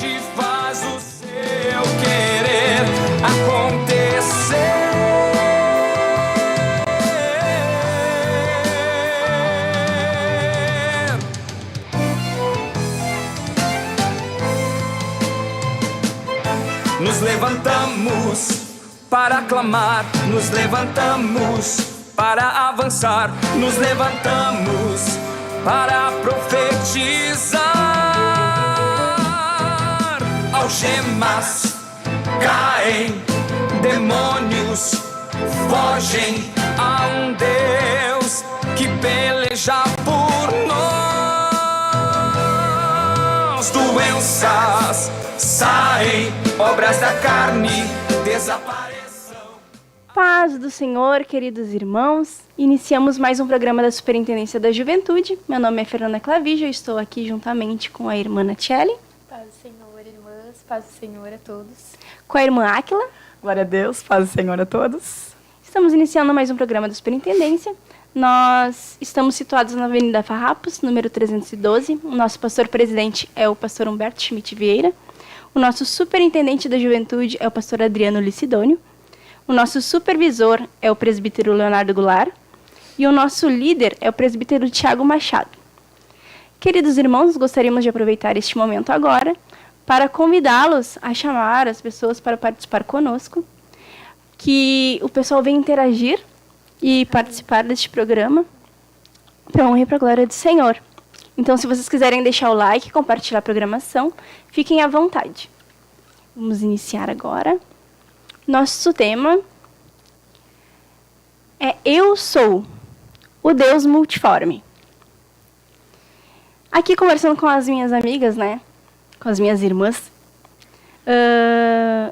hoje faz o seu querer acontecer. Nos levantamos para clamar, nos levantamos para avançar, nos levantamos para profetizar. Algemas caem, demônios fogem, a um Deus que peleja por nós. Doenças saem, obras da carne desaparecem. Paz do Senhor, queridos irmãos. Iniciamos mais um programa da Superintendência da Juventude. Meu nome é Fernanda Clavijo, eu estou aqui juntamente com a irmã Natiele. Paz do Senhor, irmãs. Paz do Senhor a todos. Com a irmã Áquila. Glória a Deus, paz do Senhor a todos. Estamos iniciando mais um programa da Superintendência. Nós estamos situados na Avenida Farrapos, número 312. O nosso pastor-presidente é o pastor Humberto Schmidt Vieira. O nosso superintendente da Juventude é o pastor Adriano Licidônio. O nosso supervisor é o presbítero Leonardo Goulart e o nosso líder é o presbítero Tiago Machado. Queridos irmãos, gostaríamos de aproveitar este momento agora para convidá-los a chamar as pessoas para participar conosco, que o pessoal venha interagir e participar deste programa para a honra e para a glória do Senhor. Então, se vocês quiserem deixar o like e compartilhar a programação, fiquem à vontade. Vamos iniciar agora. Nosso tema é Eu Sou, o Deus Multiforme. Aqui conversando com as minhas amigas, com as minhas irmãs,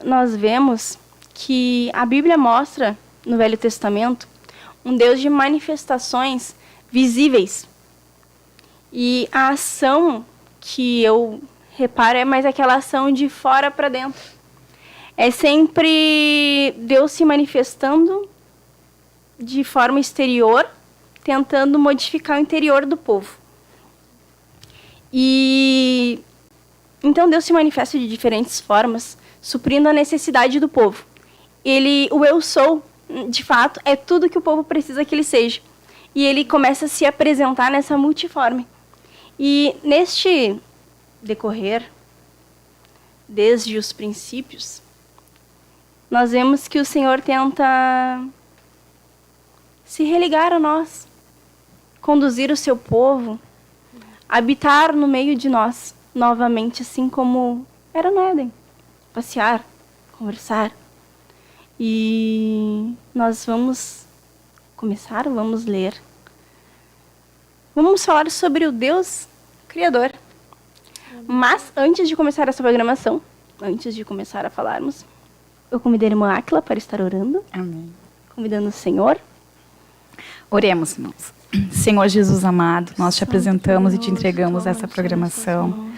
nós vemos que a Bíblia mostra, no Velho Testamento, um Deus de manifestações visíveis. E a ação que eu reparo é mais aquela ação de fora para dentro. É sempre Deus se manifestando de forma exterior, tentando modificar o interior do povo. E então Deus se manifesta de diferentes formas, suprindo a necessidade do povo. O eu sou, de fato, é tudo que o povo precisa que ele seja. E ele começa a se apresentar nessa multiforme. E neste decorrer, desde os princípios, nós vemos que o Senhor tenta se religar a nós, conduzir o seu povo, habitar no meio de nós, novamente, assim como era no Éden. Passear, conversar. E nós vamos começar, vamos ler. Vamos falar sobre o Deus Criador. Mas, antes de começar essa programação, antes de começar a falarmos, eu convidei a irmã Áquila para estar orando. Amém. Convidando o Senhor. Oremos, irmãos. Senhor Jesus amado, nós te apresentamos e te entregamos essa programação.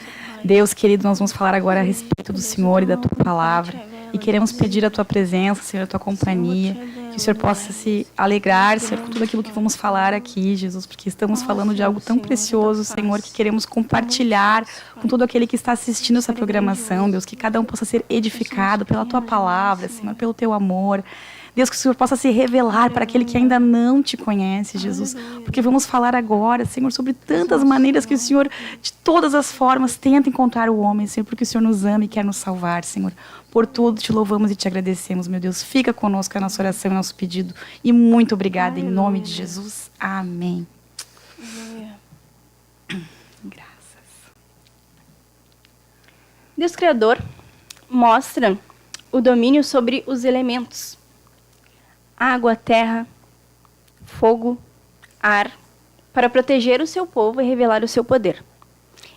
Deus querido, nós vamos falar agora a respeito do Senhor e da tua palavra. E queremos pedir a tua presença, Senhor, a tua companhia. Que o Senhor possa se alegrar, Senhor, com tudo aquilo que vamos falar aqui, Jesus. Porque estamos falando de algo tão precioso, Senhor, que queremos compartilhar com todo aquele que está assistindo essa programação, Deus. Que cada um possa ser edificado pela tua palavra, Senhor, pelo teu amor. Deus, que o Senhor possa se revelar para aquele que ainda não te conhece, Jesus. Porque vamos falar agora, Senhor, sobre tantas maneiras que o Senhor, de todas as formas, tenta encontrar o homem, Senhor, porque o Senhor nos ama e quer nos salvar, Senhor. Por tudo, te louvamos e te agradecemos, meu Deus. Fica conosco a nossa oração e nosso pedido. E muito obrigada, em nome de Jesus. Amém. Graças. Deus Criador mostra o domínio sobre os elementos. Água, terra, fogo, ar, para proteger o seu povo e revelar o seu poder.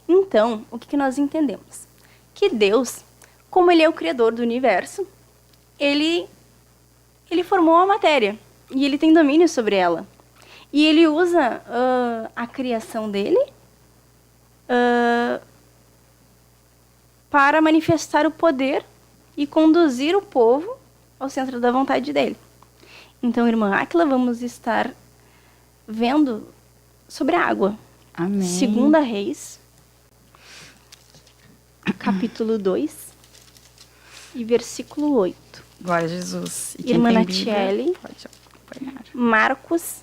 Então, o que nós entendemos? Que Deus, como Ele é o Criador do universo, Ele formou a matéria e Ele tem domínio sobre ela. E Ele usa a criação dEle para manifestar o poder e conduzir o povo ao centro da vontade dEle. Então, irmã Áquila, vamos estar vendo sobre a água. Amém. 2 Reis, capítulo 2 e versículo 8. Glória a Jesus. E quem Irmã tem Bíblia, Natiele. pode acompanhar. Marcos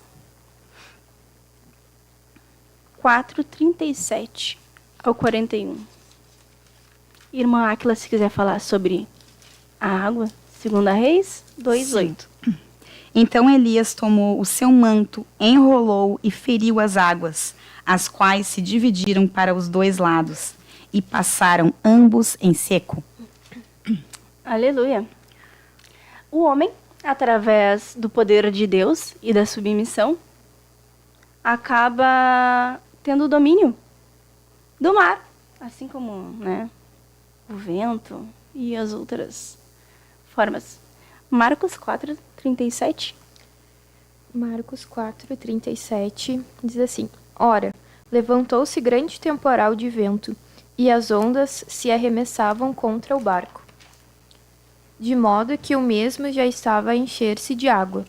4:37 ao 41. Irmã Áquila, se quiser falar sobre a água, 2 Reis 2:8. Então Elias tomou o seu manto, enrolou e feriu as águas, as quais se dividiram para os dois lados, e passaram ambos em seco. Aleluia. O homem, através do poder de Deus e da submissão, acaba tendo o domínio do mar, assim como, né, o vento e as outras formas. Marcos 4:37. Marcos 4:37 diz assim: Ora, levantou-se grande temporal de vento, e as ondas se arremessavam contra o barco, de modo que o mesmo já estava a encher-se de água.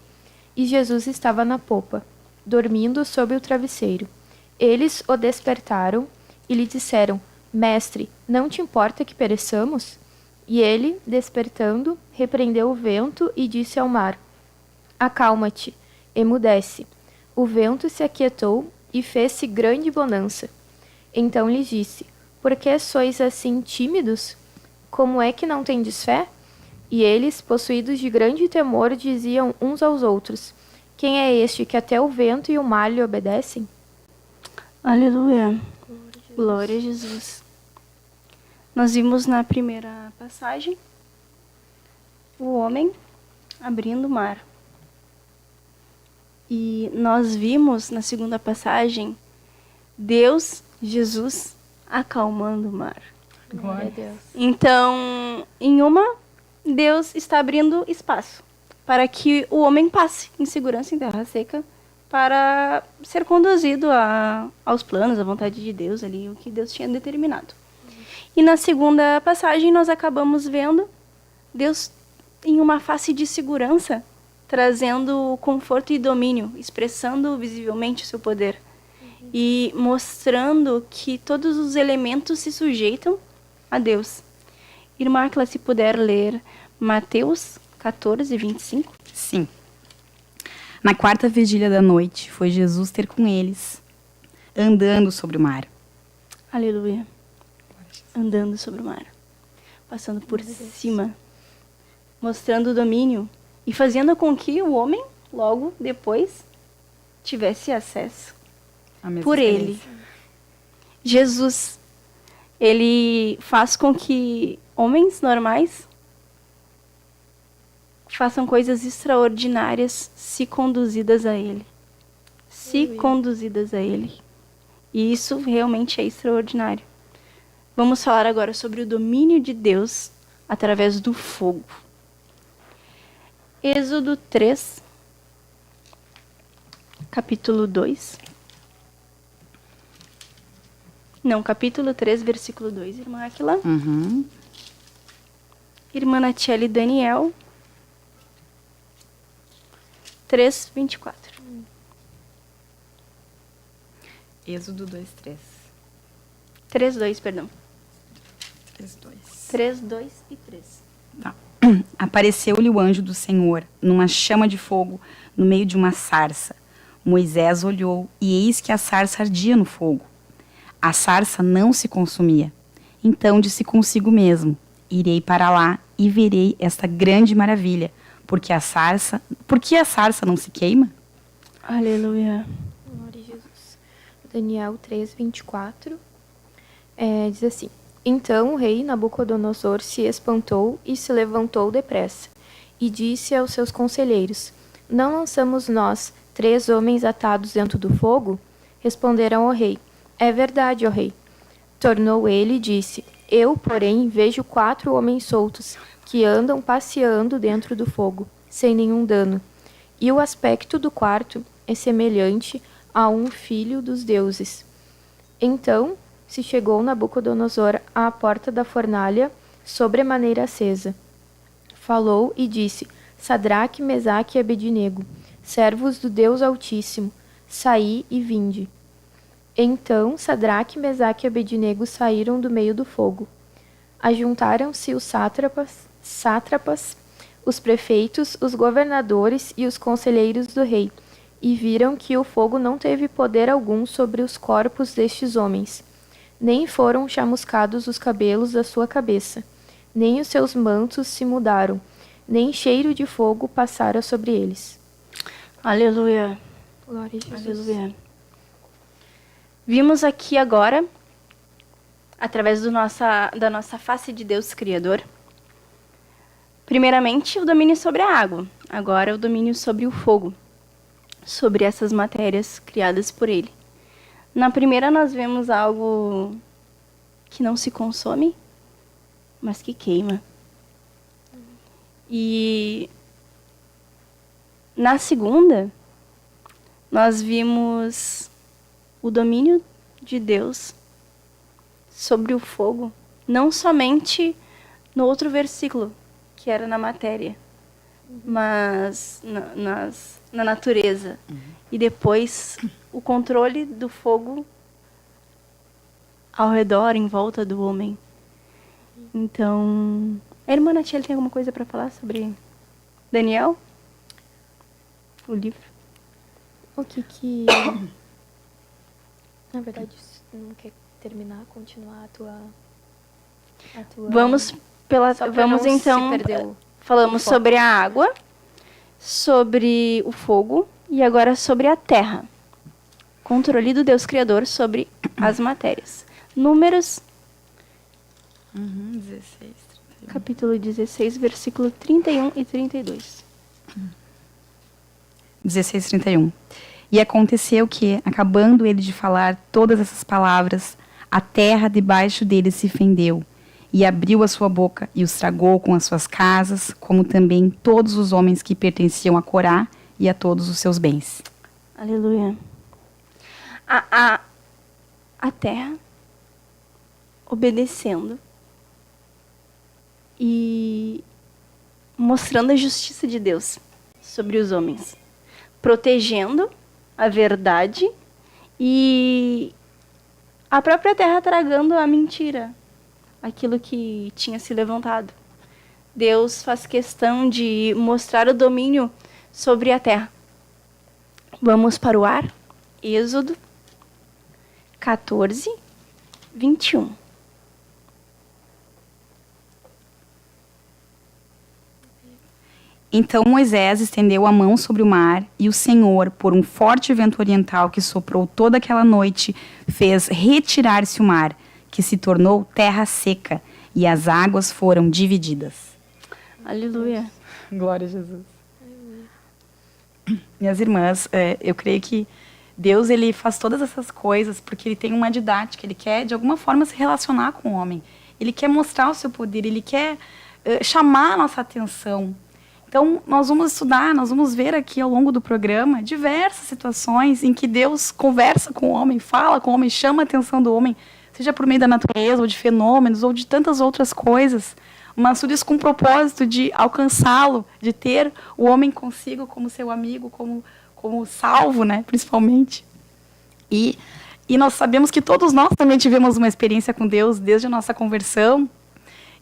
E Jesus estava na popa, dormindo sob o travesseiro. Eles o despertaram e lhe disseram: Mestre, não te importa que pereçamos? E ele, despertando, repreendeu o vento e disse ao mar: Acalma-te, emudece. O vento se aquietou e fez-se grande bonança. Então lhes disse: Por que sois assim tímidos? Como é que não tendes fé? E eles, possuídos de grande temor, diziam uns aos outros: Quem é este que até o vento e o mar lhe obedecem? Aleluia. Glória a Jesus. Nós vimos na primeira passagem o homem abrindo o mar. E nós vimos na segunda passagem Deus, Jesus, acalmando o mar. Glória a Deus. Então, em uma, Deus está abrindo espaço para que o homem passe em segurança em terra seca, para ser conduzido aos planos, à vontade de Deus ali, o que Deus tinha determinado. E na segunda passagem nós acabamos vendo Deus em uma face de segurança, trazendo conforto e domínio, expressando visivelmente o seu poder e mostrando que todos os elementos se sujeitam a Deus. Irmã Áquila, se puder ler Mateus 14:25. Sim. Na quarta vigília da noite, foi Jesus ter com eles, andando sobre o mar. Aleluia. Andando sobre o mar, passando por cima, mostrando o domínio e fazendo com que o homem, logo depois, tivesse acesso A mesma por ele. experiência. Jesus, ele faz com que homens normais façam coisas extraordinárias se conduzidas a ele. Se conduzidas a ele. E isso realmente é extraordinário. Vamos falar agora sobre o domínio de Deus através do fogo. Êxodo 3, capítulo 2. Não, capítulo 3, versículo 2, irmã Áquila. Uhum. Irmã Natiele Daniel. 3:24. Êxodo 2:3. 3:2, perdão. 3:2. 3:2 e 3. Tá. Apareceu-lhe o anjo do Senhor, numa chama de fogo, no meio de uma sarça. Moisés olhou, e eis que a sarça ardia no fogo. A sarça não se consumia. Então disse consigo mesmo: Irei para lá e verei esta grande maravilha, porque a sarça não se queima? Aleluia. Glória a Jesus. Daniel 3:24 diz assim: Então o rei Nabucodonosor se espantou e se levantou depressa, e disse aos seus conselheiros: Não lançamos nós 3 homens atados dentro do fogo? Responderam ao rei: É verdade, ó rei. Tornou ele e disse: Eu, porém, vejo 4 homens soltos, que andam passeando dentro do fogo, sem nenhum dano. E o aspecto do quarto é semelhante a um filho dos deuses. Então se chegou Nabucodonosor à porta da fornalha, sobremaneira acesa. Falou e disse: Sadraque, Mesaque e Abednego, servos do Deus Altíssimo, saí e vinde. Então Sadraque, Mesaque e Abednego saíram do meio do fogo. Ajuntaram-se os sátrapas, os prefeitos, os governadores e os conselheiros do rei, e viram que o fogo não teve poder algum sobre os corpos destes homens, nem foram chamuscados os cabelos da sua cabeça, nem os seus mantos se mudaram, nem cheiro de fogo passara sobre eles. Aleluia. Glória a Jesus. Aleluia. Vimos aqui agora, através da nossa face de Deus Criador, primeiramente o domínio sobre a água, agora o domínio sobre o fogo, sobre essas matérias criadas por Ele. Na primeira nós vemos algo que não se consome, mas que queima. E na segunda, nós vimos o domínio de Deus sobre o fogo, não somente no outro versículo, que era na matéria, mas na natureza. E depois o controle do fogo ao redor, em volta do homem. Então, a irmã Natiele tem alguma coisa para falar sobre Daniel? O livro? O que... Na verdade, não quer terminar, continuar a tua... Vamos então... Falamos sobre a água, sobre o fogo e agora sobre a terra. Controle do Deus Criador sobre as matérias. Números... 16. Capítulo 16, versículo 31 e 32. 16, 31. E aconteceu que, acabando ele de falar todas essas palavras, a terra debaixo dele se fendeu, e abriu a sua boca, e os tragou com as suas casas, como também todos os homens que pertenciam a Corá e a todos os seus bens. Aleluia. A terra obedecendo e mostrando a justiça de Deus sobre os homens, protegendo a verdade e a própria terra tragando a mentira, aquilo que tinha se levantado. Deus faz questão de mostrar o domínio sobre a terra. Vamos para o ar. Êxodo 14, 21. Então Moisés estendeu a mão sobre o mar, e o Senhor, por um forte vento oriental que soprou toda aquela noite, fez retirar-se o mar, que se tornou terra seca, e as águas foram divididas. Aleluia. Glória a Jesus. Minhas irmãs, eu creio que Deus ele faz todas essas coisas porque Ele tem uma didática, Ele quer de alguma forma se relacionar com o homem. Ele quer mostrar o seu poder, Ele quer chamar a nossa atenção. Então, nós vamos estudar, nós vamos ver aqui ao longo do programa diversas situações em que Deus conversa com o homem, fala com o homem, chama a atenção do homem, seja por meio da natureza, ou de fenômenos, ou de tantas outras coisas, mas tudo isso com o propósito de alcançá-lo, de ter o homem consigo como seu amigo, como salvo, né, principalmente. E nós sabemos que todos nós também tivemos uma experiência com Deus desde a nossa conversão.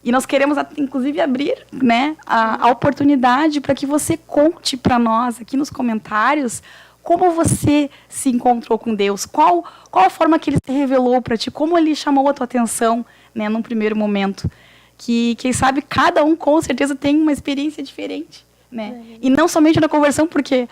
E nós queremos, inclusive, abrir, né, a oportunidade para que você conte para nós, aqui nos comentários, como você se encontrou com Deus, qual a forma que Ele se revelou para ti, como Ele chamou a tua atenção, né, num primeiro momento. Que, quem sabe, cada um, com certeza, tem uma experiência diferente. Né? E não somente na conversão, porque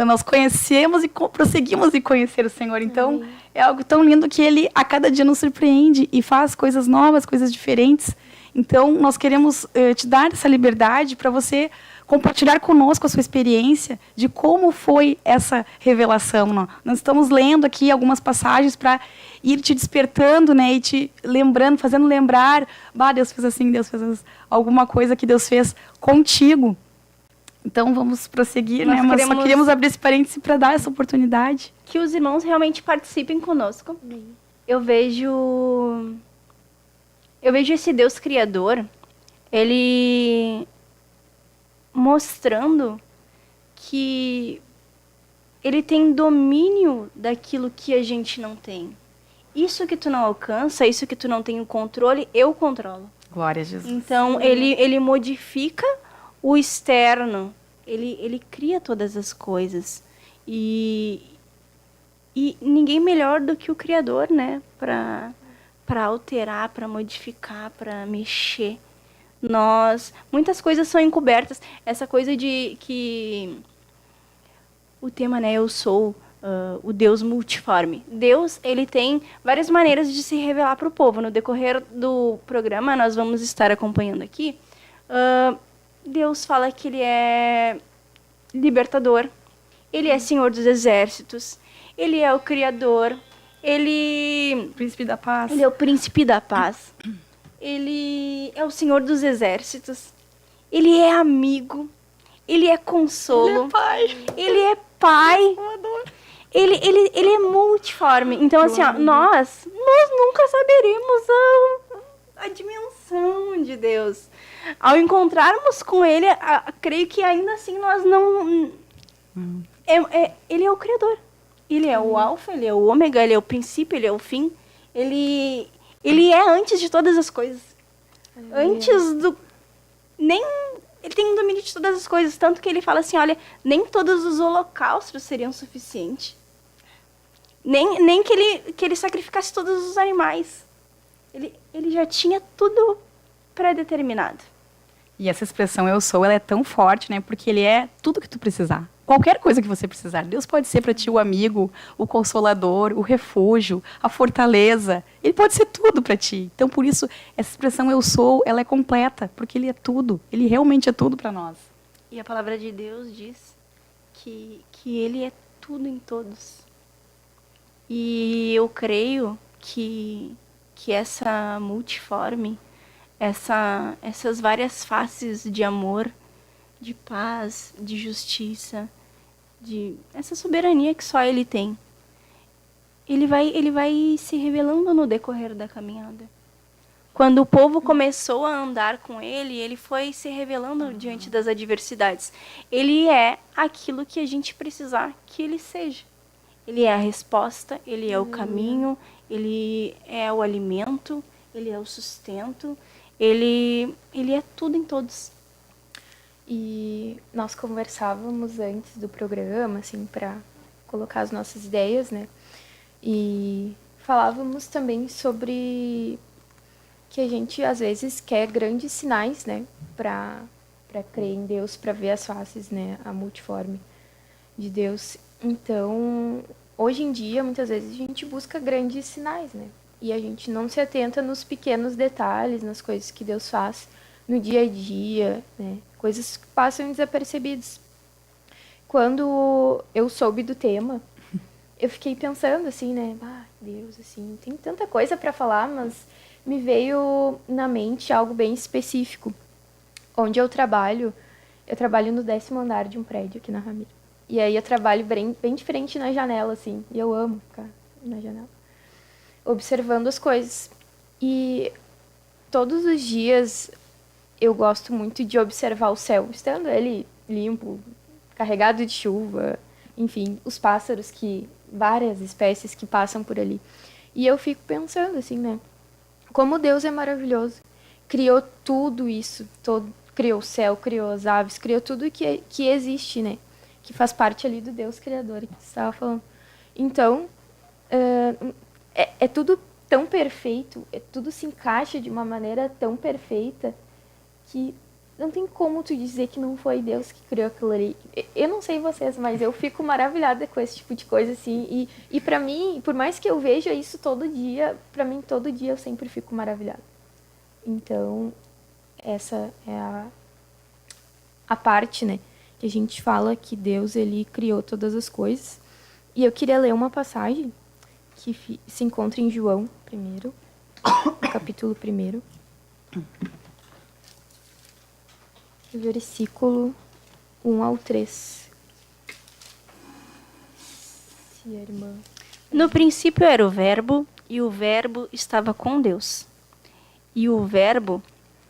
nós conhecemos e prosseguimos em conhecer o Senhor. Então, é algo tão lindo que Ele, a cada dia, nos surpreende e faz coisas novas, coisas diferentes. Então, nós queremos te dar essa liberdade para você compartilhar conosco a sua experiência de como foi essa revelação. Nós estamos lendo aqui algumas passagens para ir te despertando, né, e te lembrando, fazendo lembrar, Deus fez assim, Deus fez alguma coisa que Deus fez contigo. Então, vamos prosseguir, né, mas só queríamos abrir esse parêntese para dar essa oportunidade. Que os irmãos realmente participem conosco. Eu vejo esse Deus Criador, Ele mostrando que Ele tem domínio daquilo que a gente não tem. Isso que tu não alcança, isso que tu não tem o controle, eu controlo. Glória a Jesus. Então, ele modifica o externo. Ele cria todas as coisas. E ninguém melhor do que o Criador, né? Para alterar, para modificar, para mexer. Muitas coisas são encobertas. Essa coisa de que... O tema, né? Eu sou o Deus multiforme. Deus, ele tem várias maneiras de se revelar para o povo. No decorrer do programa, nós vamos estar acompanhando aqui. Deus fala que ele é libertador. Ele é Senhor dos exércitos. Ele é o Criador. Príncipe da paz. Ele é o príncipe da paz. Ele é o Senhor dos exércitos. Ele é amigo. Ele é consolo. Ele é pai. Ele é pai. Ele é multiforme. Então, assim, ó, nós nunca saberemos a dimensão de Deus. Ao encontrarmos com ele, creio que ainda assim nós não... ele é o Criador. Ele é o Alfa, ele é o Ômega, ele é o princípio, ele é o fim. Ele é antes de todas as coisas. Antes do... Ele tem um domínio de todas as coisas. Tanto que ele fala assim, olha, nem todos os holocaustos seriam suficientes. Nem que ele sacrificasse todos os animais. Ele já tinha tudo pré-determinado. E essa expressão eu sou, ela é tão forte, né? Porque ele é tudo que tu precisar. Qualquer coisa que você precisar. Deus pode ser para ti o amigo, o consolador, o refúgio, a fortaleza. Ele pode ser tudo para ti. Então, por isso, essa expressão eu sou, ela é completa. Porque ele é tudo. Ele realmente é tudo para nós. E a palavra de Deus diz que ele é tudo em todos. E eu creio que essa multiforme, essas várias faces de amor, de paz, de justiça, de essa soberania que só ele tem, ele vai se revelando no decorrer da caminhada. Quando o povo começou a andar com ele foi se revelando diante das adversidades. Ele é aquilo que a gente precisar que ele seja. Ele é a resposta, ele é o caminho, ele é o alimento, ele é o sustento, ele é tudo em todos. E nós conversávamos antes do programa, assim, para colocar as nossas ideias, né? E falávamos também sobre que a gente, às vezes, quer grandes sinais, né? Para crer em Deus, para ver as faces, né? A multiforme de Deus. Então, hoje em dia, muitas vezes, a gente busca grandes sinais, né? E a gente não se atenta nos pequenos detalhes, nas coisas que Deus faz no dia a dia, né? Coisas que passam desapercebidas. Quando eu soube do tema, eu fiquei pensando assim, né? Ah, Deus, assim, tem tanta coisa para falar, mas me veio na mente algo bem específico. Onde eu trabalho no 10º andar de um prédio aqui na Ramiro. E aí eu trabalho bem de frente na janela, assim. E eu amo ficar na janela, observando as coisas. E todos os dias eu gosto muito de observar o céu, estando ele limpo, carregado de chuva, enfim, os pássaros, várias espécies que passam por ali. E eu fico pensando assim, né? Como Deus é maravilhoso. Criou tudo isso, criou o céu, criou as aves, criou tudo que existe, né? Que faz parte ali do Deus Criador que você estava falando. Então, é tudo tão perfeito, tudo se encaixa de uma maneira tão perfeita que não tem como tu dizer que não foi Deus que criou aquilo ali. Eu não sei vocês, mas eu fico maravilhada com esse tipo de coisa, assim. E pra mim, por mais que eu veja isso todo dia, pra mim, todo dia eu sempre fico maravilhada. Então, essa é a parte, né? Que a gente fala que Deus, ele criou todas as coisas. E eu queria ler uma passagem que se encontra em João 1, capítulo 1. Versículo 1 ao 3. Se a irmã... No princípio era o Verbo, e o Verbo estava com Deus. E o Verbo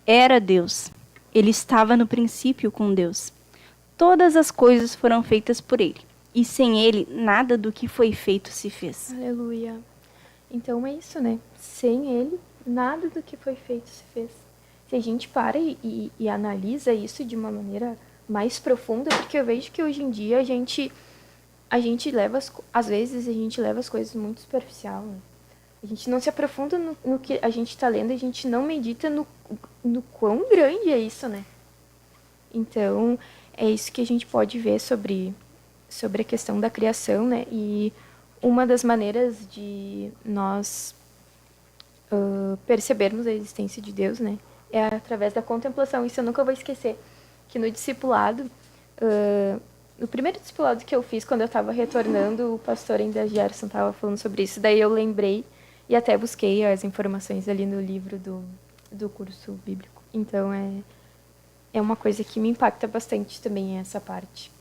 era Deus. Ele estava no princípio com Deus. Todas as coisas foram feitas por ele. E sem ele, nada do que foi feito se fez. Aleluia. Então é isso, né? Sem ele, nada do que foi feito se fez. se a gente para e analisa isso de uma maneira mais profunda, porque eu vejo que hoje em dia a gente às vezes a gente leva as coisas muito superficial, né? A gente não se aprofunda no que a gente está lendo, a gente não medita no quão grande é isso, né? Então, é isso que a gente pode ver sobre a questão da criação, né? E uma das maneiras de nós percebermos a existência de Deus, né? É através da contemplação. Isso eu nunca vou esquecer. Que no discipulado, no primeiro discipulado que eu fiz, quando eu estava retornando, o pastor ainda Gerson estava falando sobre isso. Daí eu lembrei e até busquei as informações ali no livro do curso bíblico. Então, é uma coisa que me impacta bastante também, essa parte.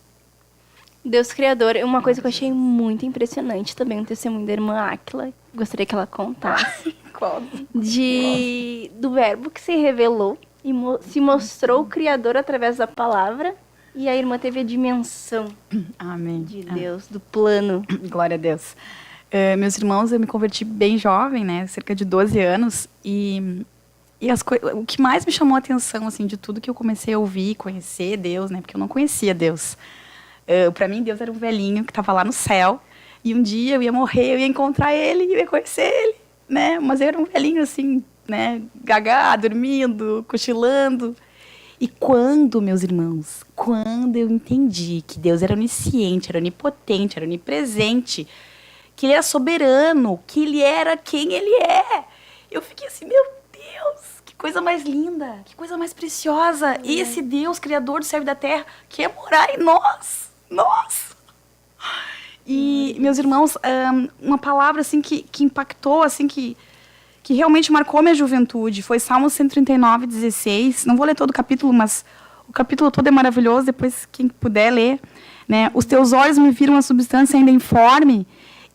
Deus Criador, uma coisa que eu achei muito impressionante também, um testemunho da irmã Áquila, gostaria que ela contasse. Qual? Do verbo que se revelou e se mostrou o Criador através da palavra, e a irmã teve a dimensão Amém. de Deus, do plano. Glória a Deus. Meus irmãos, eu me converti bem jovem, né? Cerca de 12 anos. E o que mais me chamou a atenção, assim, de tudo que eu comecei a ouvir, conhecer Deus, né? Porque eu não conhecia Deus. Para mim, Deus era um velhinho que estava lá no céu. E um dia eu ia morrer, eu ia encontrar ele, eu ia conhecer ele, né? Mas eu era um velhinho, assim, né? Gagá, dormindo, cochilando. E quando, meus irmãos, quando eu entendi que Deus era onisciente, era onipotente, era onipresente, que Ele era soberano, que Ele era quem Ele é, eu fiquei assim, meu Deus, que coisa mais linda, que coisa mais preciosa. Esse Deus, Criador do céu e da terra, quer morar em nós. E, meus irmãos, uma palavra assim que impactou, assim, que realmente marcou minha juventude, foi Salmo 139, 16. Não vou ler todo o capítulo, mas o capítulo todo é maravilhoso, depois quem puder ler, né? Os teus olhos me viram a substância ainda informe,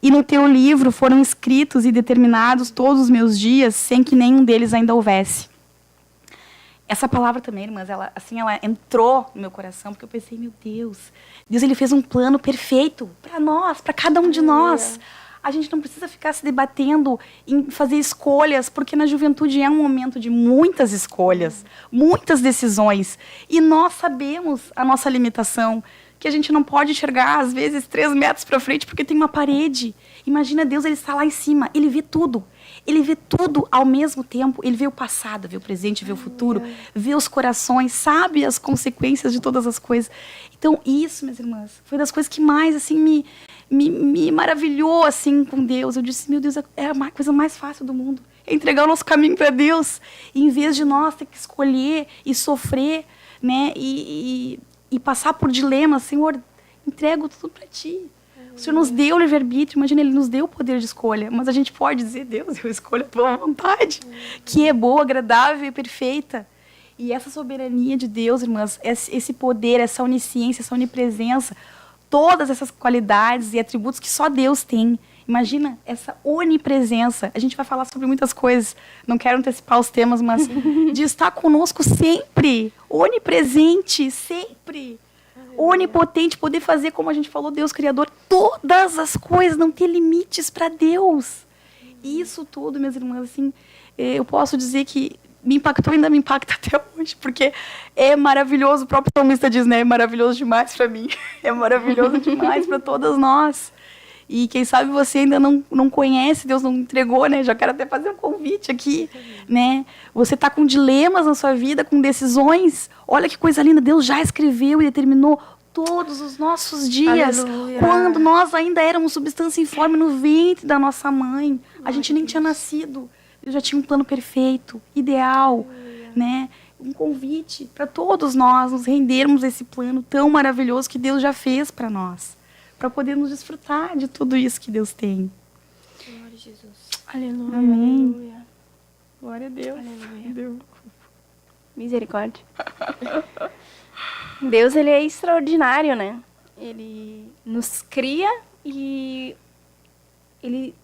e no teu livro foram escritos e determinados todos os meus dias, sem que nenhum deles ainda houvesse. Essa palavra também, irmãs, ela entrou no meu coração, porque eu pensei, meu Deus, Ele fez um plano perfeito para nós, para cada um de nós. A gente não precisa ficar se debatendo em fazer escolhas, porque na juventude é um momento de muitas escolhas, muitas decisões. E nós sabemos a nossa limitação, que a gente não pode enxergar, às vezes, 3 metros para frente, porque tem uma parede. Imagina Deus, Ele está lá em cima, Ele vê tudo. Ele vê tudo ao mesmo tempo. Ele vê o passado, vê o presente, vê o futuro, vê os corações, sabe as consequências de todas as coisas. Então, isso, minhas irmãs, foi das coisas que mais, assim, me maravilhou, assim, com Deus. Eu disse, meu Deus, é a coisa mais fácil do mundo. É entregar o nosso caminho para Deus. E, em vez de nós ter que escolher e sofrer, né, e passar por dilemas, Senhor, entrego tudo para Ti. O Senhor nos deu o livre-arbítrio, imagina, Ele nos deu o poder de escolha. Mas a gente pode dizer, Deus, eu escolho a Tua vontade, que é boa, agradável e perfeita. E essa soberania de Deus, irmãs, esse poder, essa onisciência, essa onipresença, todas essas qualidades e atributos que só Deus tem. Imagina essa onipresença. A gente vai falar sobre muitas coisas, não quero antecipar os temas, mas de estar conosco sempre, onipresente, sempre. Onipotente, poder fazer, como a gente falou, Deus Criador, todas as coisas, não ter limites para Deus. Isso tudo, minhas irmãs, assim, eu posso dizer que me impactou e ainda me impacta até hoje, porque é maravilhoso, o próprio salmista diz, né, é maravilhoso demais para mim, é maravilhoso demais para todas nós. E quem sabe você ainda não conhece, Deus não entregou, né? Já quero até fazer um convite aqui, né? Você está com dilemas na sua vida, com decisões. Olha que coisa linda, Deus já escreveu e determinou todos os nossos dias. Aleluia. Quando nós ainda éramos substância informe no ventre da nossa mãe. A gente nem tinha nascido. Deus já tinha um plano perfeito, ideal, né? Um convite para todos nós nos rendermos a esse plano tão maravilhoso que Deus já fez para nós, para podermos desfrutar de tudo isso que Deus tem. Glória a Jesus. Aleluia. Amém. Aleluia. Glória a Deus. Aleluia. Misericórdia. Deus, Ele é extraordinário, né? Ele nos cria e Ele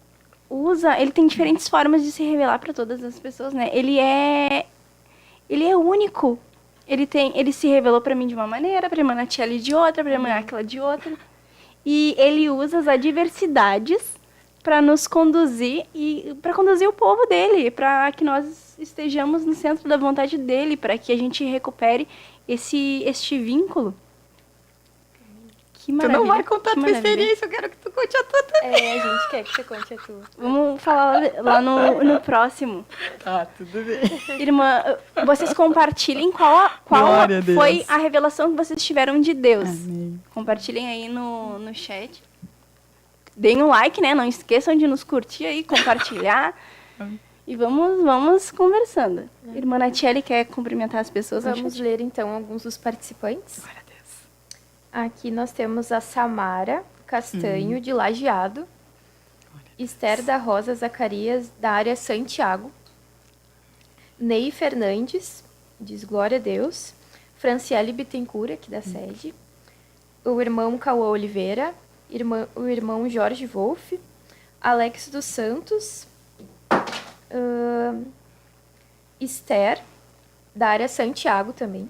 tem diferentes formas de se revelar para todas as pessoas, né? Ele é único. Ele se revelou para mim de uma maneira, para a irmã Natiele de outra, para a irmã Áquila de outra. E Ele usa as adversidades para nos conduzir e para conduzir o povo dele, para que nós estejamos no centro da vontade dele, para que a gente recupere este vínculo. Que Tu maravilha. não vai contar a que tua maravilha. experiência, eu quero que tu conte a tua também. É, a gente quer que você conte a tua. Vamos falar lá no próximo. Tá, tudo bem. Irmã, vocês compartilhem qual Glória a Deus. foi a revelação que vocês tiveram de Deus. Amém. Compartilhem aí no chat. Deem um like, né? Não esqueçam de nos curtir aí, compartilhar. E vamos conversando. Irmã Natiele quer cumprimentar as pessoas no Vamos chat? ler, então, alguns dos participantes. Glória a Deus. Aqui nós temos a Samara Castanho, de Lajeado. Esther da Rosa Zacarias, da área Santiago. Ney Fernandes, diz Glória a Deus. Franciele Bittencourt, aqui da sede. O irmão Cauã Oliveira. O irmão Jorge Wolff. Alex dos Santos. Esther, da área Santiago também.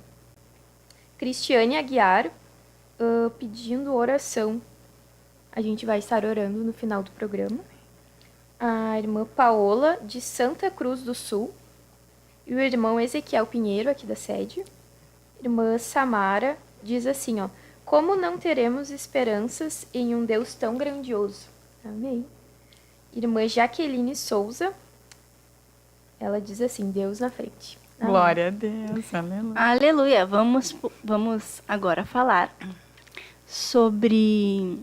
Cristiane Aguiar, pedindo oração. A gente vai estar orando no final do programa. A irmã Paola, de Santa Cruz do Sul. E o irmão Ezequiel Pinheiro, aqui da sede. Irmã Samara diz assim, ó: como não teremos esperanças em um Deus tão grandioso? Amém. Irmã Jaqueline Souza, ela diz assim, Deus na frente. Amém. Glória a Deus, aleluia. Aleluia. Vamos agora falar sobre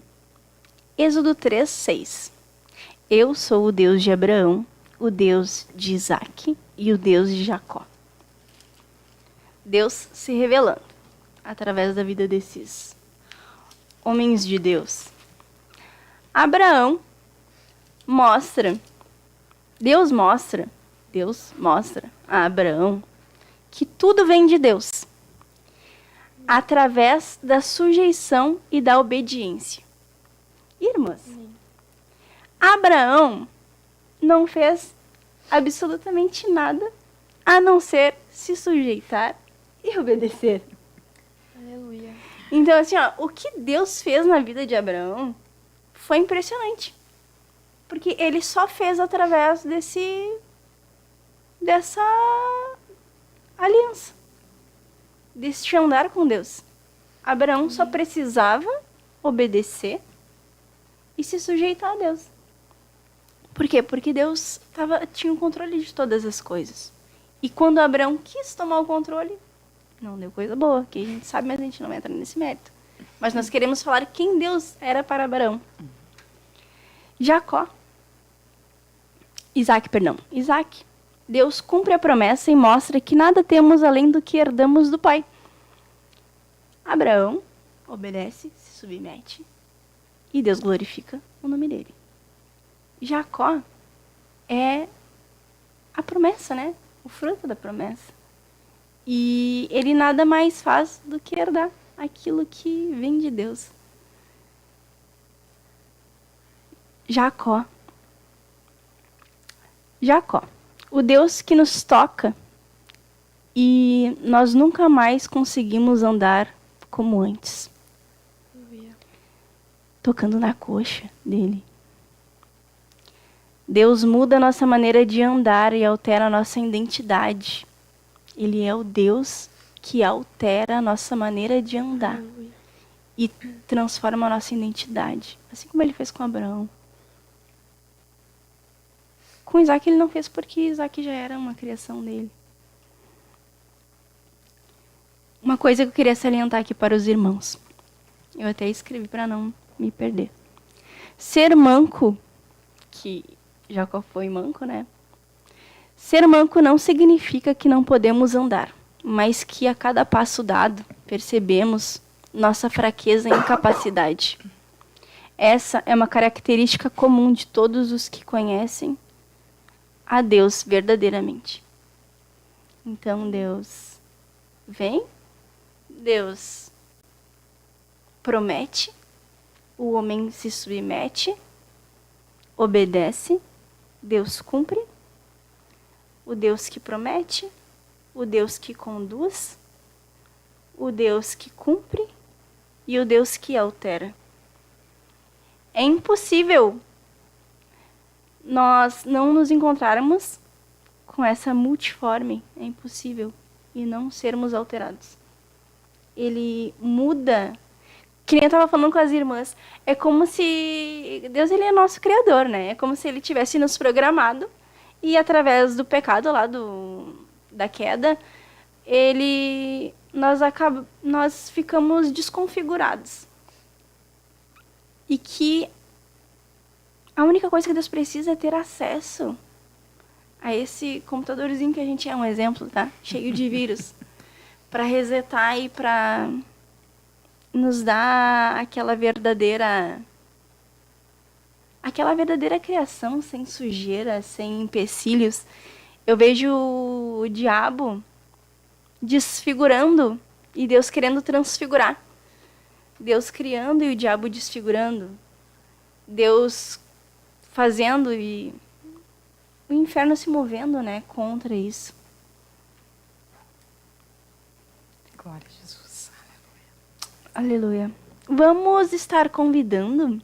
Êxodo 3:6. Eu sou o Deus de Abraão, o Deus de Isaque e o Deus de Jacó. Deus se revelando através da vida desses homens de Deus. Deus mostra a Abraão que tudo vem de Deus, através da sujeição e da obediência. Irmãs, Abraão não fez absolutamente nada a não ser se sujeitar e obedecer. Aleluia. Então, assim, ó, o que Deus fez na vida de Abraão foi impressionante. Porque ele só fez através dessa aliança, desse andar com Deus. Abraão só precisava obedecer e se sujeitar a Deus. Por quê? Porque Deus tinha o controle de todas as coisas. E quando Abraão quis tomar o controle, não deu coisa boa, que a gente sabe, mas a gente não vai entrar nesse mérito. Mas nós queremos falar quem Deus era para Abraão. Isaque. Deus cumpre a promessa e mostra que nada temos além do que herdamos do Pai. Abraão obedece, se submete e Deus glorifica o nome dele. Jacó é a promessa, né? O fruto da promessa. E ele nada mais faz do que herdar aquilo que vem de Deus. Jacó, o Deus que nos toca e nós nunca mais conseguimos andar como antes. Tocando na coxa dele. Deus muda a nossa maneira de andar e altera a nossa identidade. Ele é o Deus que altera a nossa maneira de andar e transforma a nossa identidade. Assim como ele fez com Abraão. Com Isaac ele não fez porque Isaac já era uma criação dele. Uma coisa que eu queria salientar aqui para os irmãos. Eu até escrevi para não me perder. Ser manco, que Jacó foi manco, né? Ser manco não significa que não podemos andar, mas que a cada passo dado percebemos nossa fraqueza e incapacidade. Essa é uma característica comum de todos os que conhecem a Deus verdadeiramente. Então Deus vem, Deus promete, o homem se submete, obedece, Deus cumpre, o Deus que promete, o Deus que conduz, o Deus que cumpre e o Deus que altera. É impossível nós não nos encontrarmos com essa multiforme, é impossível, e não sermos alterados. Ele muda, que nem eu estava falando com as irmãs, é como se Deus, ele é nosso criador, né? É como se ele tivesse nos programado e através do pecado lá, da queda, nós ficamos desconfigurados. E que a única coisa que Deus precisa é ter acesso a esse computadorzinho que a gente é um exemplo, tá? Cheio de vírus. Para resetar e para nos dar aquela verdadeira criação, sem sujeira, sem empecilhos. Eu vejo o diabo desfigurando e Deus querendo transfigurar. Deus criando e o diabo desfigurando. Deus fazendo e o inferno se movendo, né, contra isso. Glória a Jesus. Aleluia. Vamos estar convidando,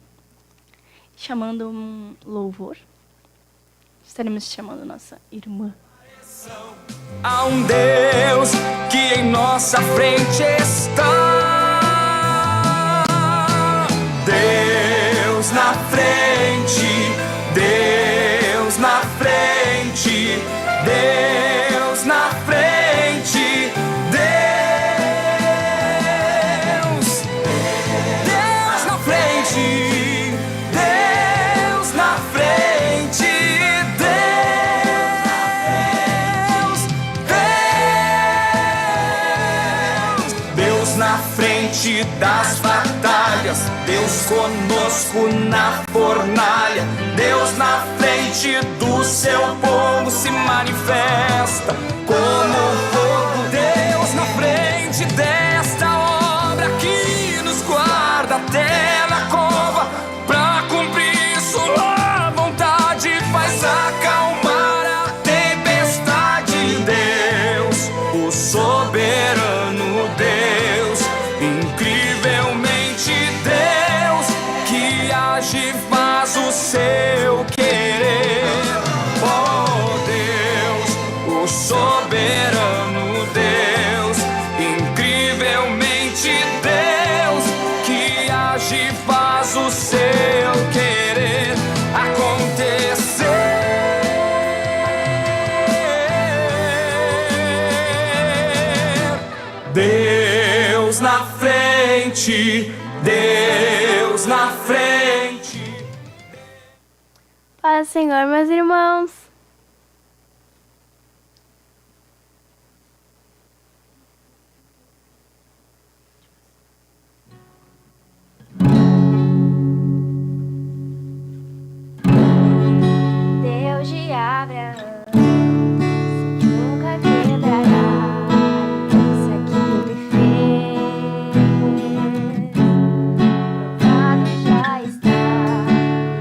chamando um louvor. Estaremos chamando nossa irmã. Há um Deus que em nossa frente está. Deus na frente, Deus na frente, Deus na frente, Deus, Deus na frente, Deus na frente, Deus na frente das batalhas, Deus conosco na fornalha, Deus na frente do seu povo se manifesta como fogo. Deus na frente desta obra que nos guarda até na cova, pra cumprir sua vontade, faz acalmar a tempestade. Deus, o soberano Deus, incrivelmente Deus, que age e faz o seu querer. Oh Deus, o soberano Deus, incrivelmente Deus, que age e faz o seu querer acontecer. Deus na frente, Deus na frente. Paz, Senhor, meus irmãos. Deus de Abraão nunca quebrará aliança que me fez. Provado já está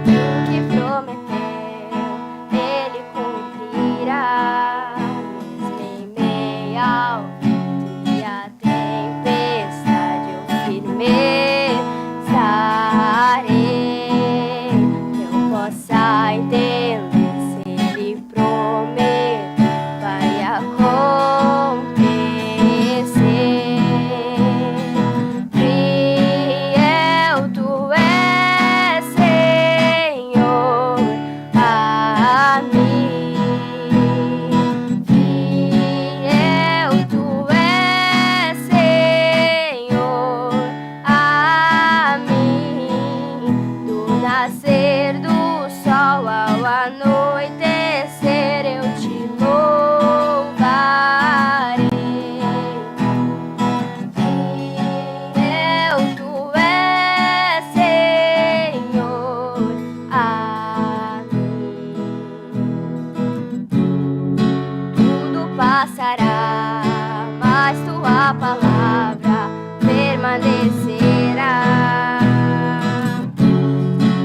o que prometeu, Ele cumprirá. Mesmo em meio ao vento e à tempestade, eu firme estarei, que eu possa entender. Se Ele prometeu, vai acontecer. Fiel tu és, Senhor, a mim. Fiel tu és, Senhor, a mim. Do nascer do sol ao anoitecer, eu te louvarei. Fiel tu és, Senhor, a mim. Tudo passará, mas tua palavra permanecerá.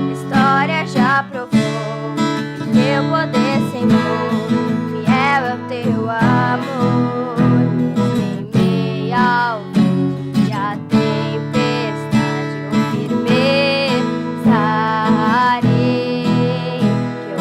A história já provou que teu poder, Senhor, fiel é o teu amor. Mesmo em meio ao vento e à tempestade, eu firme estarei, que eu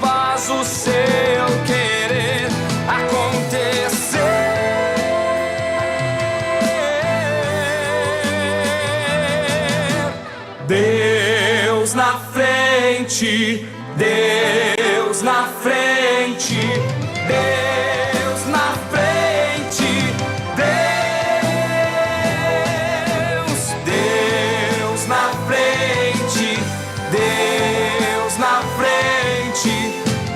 faz o seu querer acontecer. Deus na frente, Deus na frente, Deus na frente, Deus na frente, Deus na frente,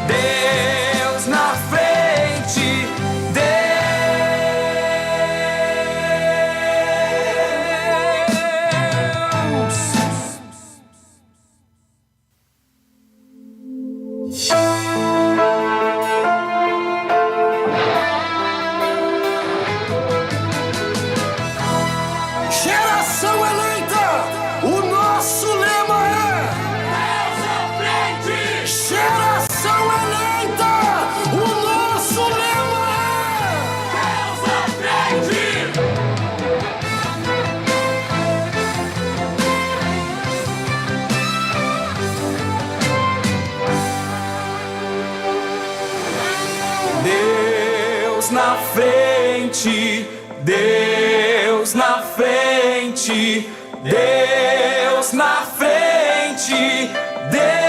Deus na frente, Geração eleita, o nosso lema é Deus à frente. Geração eleita, o nosso lema é Deus à frente. Deus na frente, Deus na frente, Deus na frente, Deus.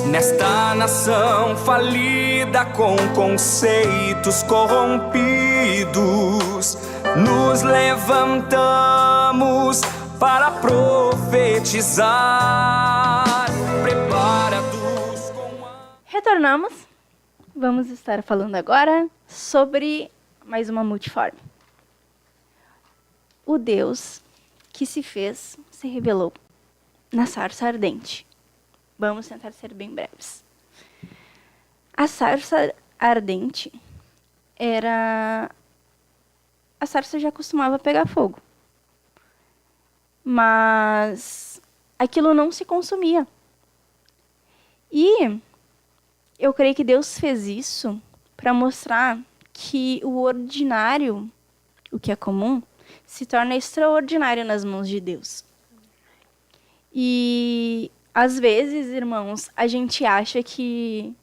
Nesta nação falida com conceitos corrompidos, nos levantamos para profetizar, preparados com a... Retornamos. Vamos estar falando agora sobre mais uma multiforme. O Deus que se fez se revelou na sarça ardente. Vamos tentar ser bem breves. A sarça ardente era... A sarça já costumava pegar fogo. Mas aquilo não se consumia. E eu creio que Deus fez isso para mostrar que o ordinário, o que é comum, se torna extraordinário nas mãos de Deus. E às vezes, irmãos, a gente acha que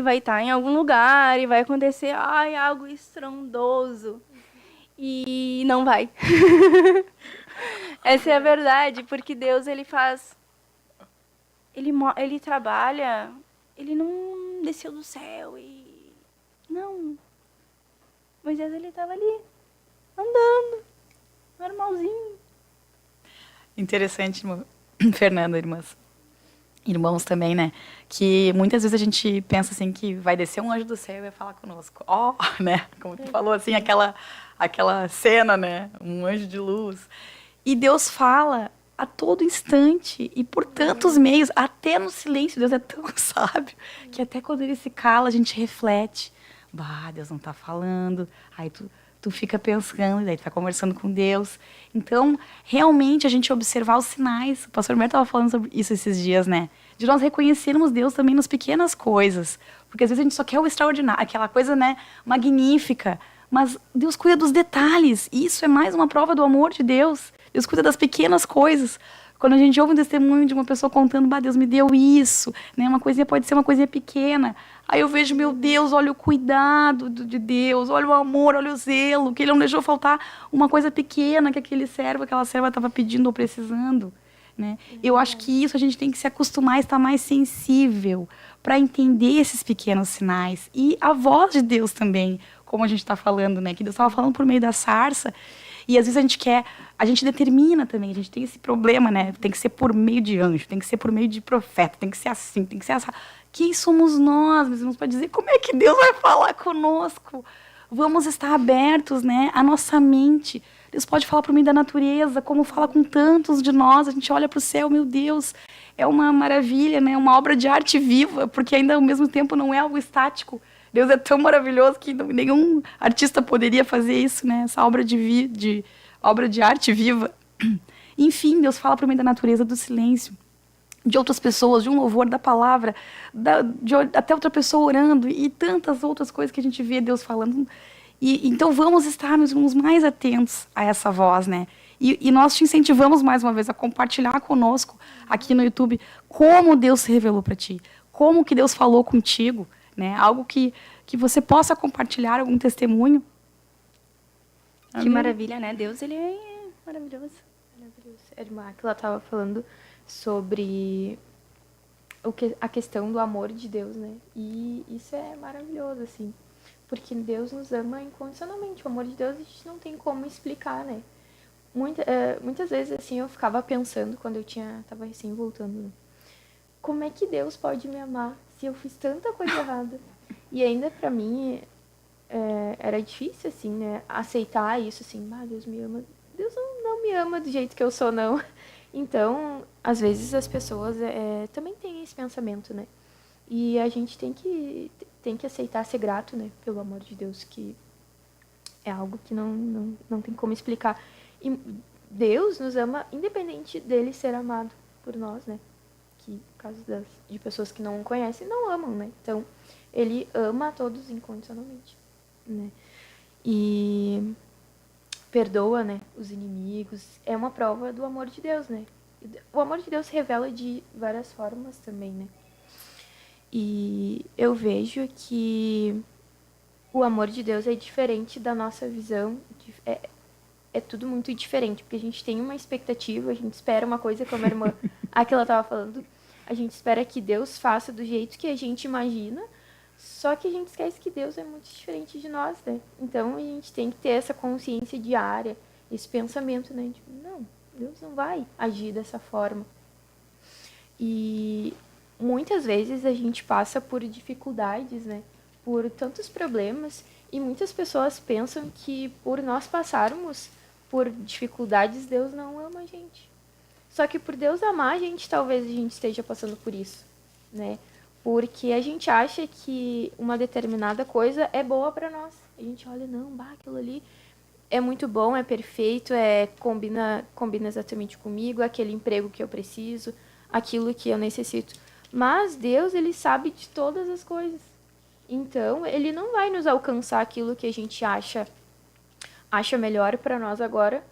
vai estar em algum lugar e vai acontecer algo estrondoso. E não vai. Essa é a verdade, porque Deus, ele faz... Ele trabalha... Ele não desceu do céu e... Não. Moisés, ele estava ali, andando, normalzinho. Interessante, irmã. Fernanda, irmãos também, né? Que muitas vezes a gente pensa assim que vai descer um anjo do céu e vai falar conosco. Né? Como tu falou, assim, aquela cena, né? Um anjo de luz. E Deus fala a todo instante e por tantos meios, até no silêncio. Deus é tão sábio que até quando ele se cala, a gente reflete. Deus não tá falando. Aí tu fica pensando, e daí tu vai conversando com Deus. Então, realmente, a gente observar os sinais. O pastor Humberto estava falando sobre isso esses dias, né? De nós reconhecermos Deus também nas pequenas coisas. Porque às vezes a gente só quer o extraordinário, aquela coisa, né, magnífica. Mas Deus cuida dos detalhes. E isso é mais uma prova do amor de Deus. Deus cuida das pequenas coisas. Quando a gente ouve um testemunho de uma pessoa contando, Deus me deu isso, né? Uma coisinha pode ser uma coisinha pequena. Aí eu vejo, meu Deus, olha o cuidado de Deus, olha o amor, olha o zelo, que ele não deixou faltar uma coisa pequena que aquela serva estava pedindo ou precisando, né? Eu acho que isso a gente tem que se acostumar a estar mais sensível para entender esses pequenos sinais. E a voz de Deus também, como a gente está falando, né? Que Deus estava falando por meio da sarça. E às vezes a gente determina também, a gente tem esse problema, né? Tem que ser por meio de anjo, tem que ser por meio de profeta, tem que ser assim, tem que ser assim. Quem somos nós, meus irmãos, para dizer como é que Deus vai falar conosco? Vamos estar abertos, né? A nossa mente. Deus pode falar por meio da natureza, como fala com tantos de nós. A gente olha para o céu, meu Deus, é uma maravilha, né? Uma obra de arte viva, porque ainda ao mesmo tempo não é algo estático. Deus é tão maravilhoso que nenhum artista poderia fazer isso, né? Essa obra obra de arte viva. Enfim, Deus fala por meio da natureza, do silêncio, de outras pessoas, de um louvor, da palavra, até outra pessoa orando e tantas outras coisas que a gente vê Deus falando. E então vamos estar, meus irmãos, mais atentos a essa voz, né? E nós te incentivamos mais uma vez a compartilhar conosco aqui no YouTube como Deus se revelou para ti, como que Deus falou contigo, né? Algo que você possa compartilhar, algum testemunho. Que Amém. maravilha, né? Deus, ele é maravilhoso. Maravilhoso. A irmã que ela estava falando sobre a questão do amor de Deus, né? E isso é maravilhoso, assim. Porque Deus nos ama incondicionalmente. O amor de Deus a gente não tem como explicar, né? Muitas vezes, assim, eu ficava pensando, quando eu tava recém voltando, né? Como é que Deus pode me amar se eu fiz tanta coisa errada? E ainda pra mim era difícil, assim, né? Aceitar isso, assim, Deus me ama. Deus não me ama do jeito que eu sou, não. Então, às vezes as pessoas também têm esse pensamento, né? E a gente tem que aceitar ser grato, né? Pelo amor de Deus, que é algo que não tem como explicar. E Deus nos ama independente dele ser amado por nós, né? Que, no caso de pessoas que não o conhecem, não amam, né? Então, ele ama a todos incondicionalmente, né? E perdoa, né, os inimigos. É uma prova do amor de Deus, né? O amor de Deus se revela de várias formas também, né? E eu vejo que o amor de Deus é diferente da nossa visão. É tudo muito diferente, porque a gente tem uma expectativa, a gente espera uma coisa, como a irmã aqui ela estava falando, a gente espera que Deus faça do jeito que a gente imagina, só que a gente esquece que Deus é muito diferente de nós, né? Então a gente tem que ter essa consciência diária, esse pensamento, né? Tipo, não, Deus não vai agir dessa forma. E muitas vezes a gente passa por dificuldades, né? Por tantos problemas, e muitas pessoas pensam que por nós passarmos por dificuldades, Deus não ama a gente. Só que por Deus amar a gente, talvez a gente esteja passando por isso, né? Porque a gente acha que uma determinada coisa é boa para nós. A gente olha, não, aquilo ali é muito bom, é perfeito, combina exatamente comigo, aquele emprego que eu preciso, aquilo que eu necessito. Mas Deus, ele sabe de todas as coisas. Então, ele não vai nos alcançar aquilo que a gente acha melhor para nós agora.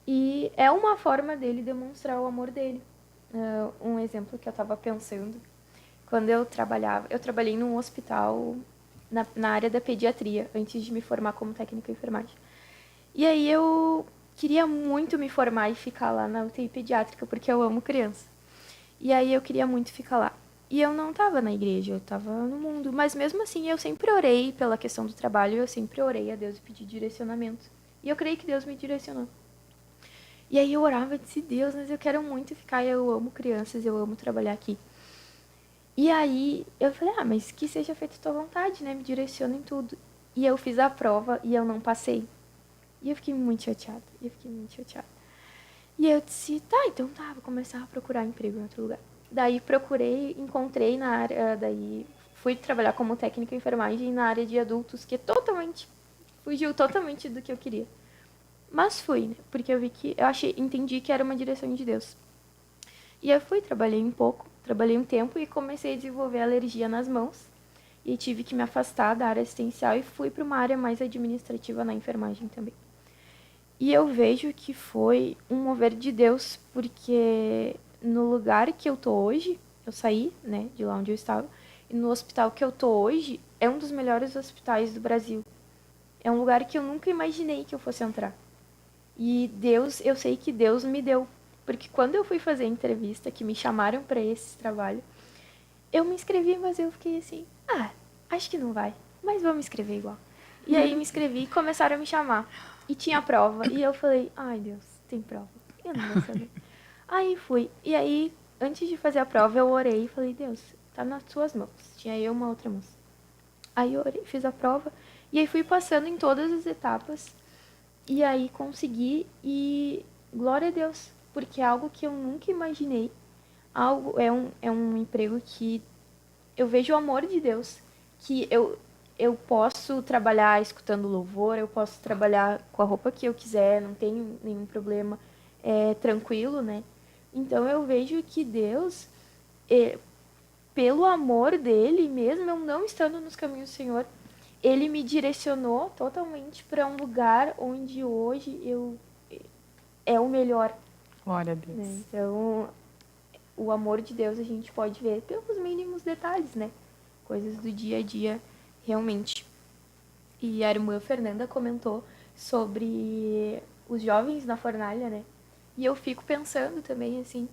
E é uma forma dele demonstrar o amor dele. Um exemplo que eu estava pensando, quando eu trabalhei num hospital na área da pediatria, antes de me formar como técnica em enfermagem. E aí eu queria muito me formar e ficar lá na UTI pediátrica, porque eu amo criança. E aí eu queria muito ficar lá. E eu não estava na igreja, eu estava no mundo. Mas mesmo assim, eu sempre orei pela questão do trabalho, eu sempre orei a Deus e pedi direcionamento. E eu creio que Deus me direcionou. E aí eu orava e disse, Deus, mas eu quero muito ficar, eu amo crianças, eu amo trabalhar aqui. E aí eu falei, mas que seja feita a tua vontade, né? Me direciona em tudo. E eu fiz a prova e eu não passei. E eu fiquei muito chateada, E eu disse, então vou começar a procurar emprego em outro lugar. Daí encontrei na área, daí fui trabalhar como técnica em enfermagem na área de adultos, que fugiu totalmente do que eu queria. Mas fui, né? Porque eu vi que, entendi que era uma direção de Deus. E eu trabalhei um tempo e comecei a desenvolver alergia nas mãos. E tive que me afastar da área assistencial e fui para uma área mais administrativa na enfermagem também. E eu vejo que foi um mover de Deus, porque no lugar que eu tô hoje, eu saí, né, de lá onde eu estava, e no hospital que eu tô hoje é um dos melhores hospitais do Brasil. É um lugar que eu nunca imaginei que eu fosse entrar. E eu sei que Deus me deu, porque quando eu fui fazer a entrevista, que me chamaram para esse trabalho, eu me inscrevi, mas eu fiquei assim, acho que não vai, mas vou me inscrever igual. E aí me inscrevi e começaram a me chamar. E tinha prova. E eu falei, Deus, tem prova. Eu não vou saber. Aí fui. E aí, antes de fazer a prova, eu orei e falei, Deus, tá nas suas mãos. Tinha eu e uma outra moça. Aí eu orei, fiz a prova. E aí fui passando em todas as etapas. E aí consegui. E glória a Deus. Porque é algo que eu nunca imaginei. É um emprego que eu vejo o amor de Deus. Que eu posso trabalhar escutando louvor, eu posso trabalhar com a roupa que eu quiser, não tenho nenhum problema, é tranquilo, né? Então eu vejo que Deus, pelo amor dele, mesmo eu não estando nos caminhos do Senhor, ele me direcionou totalmente para um lugar onde hoje é o melhor, Glória a Deus. né? Então, o amor de Deus a gente pode ver pelos mínimos detalhes, né? Coisas do dia a dia, realmente. E a irmã Fernanda comentou sobre os jovens na fornalha, né? E eu fico pensando também, assim,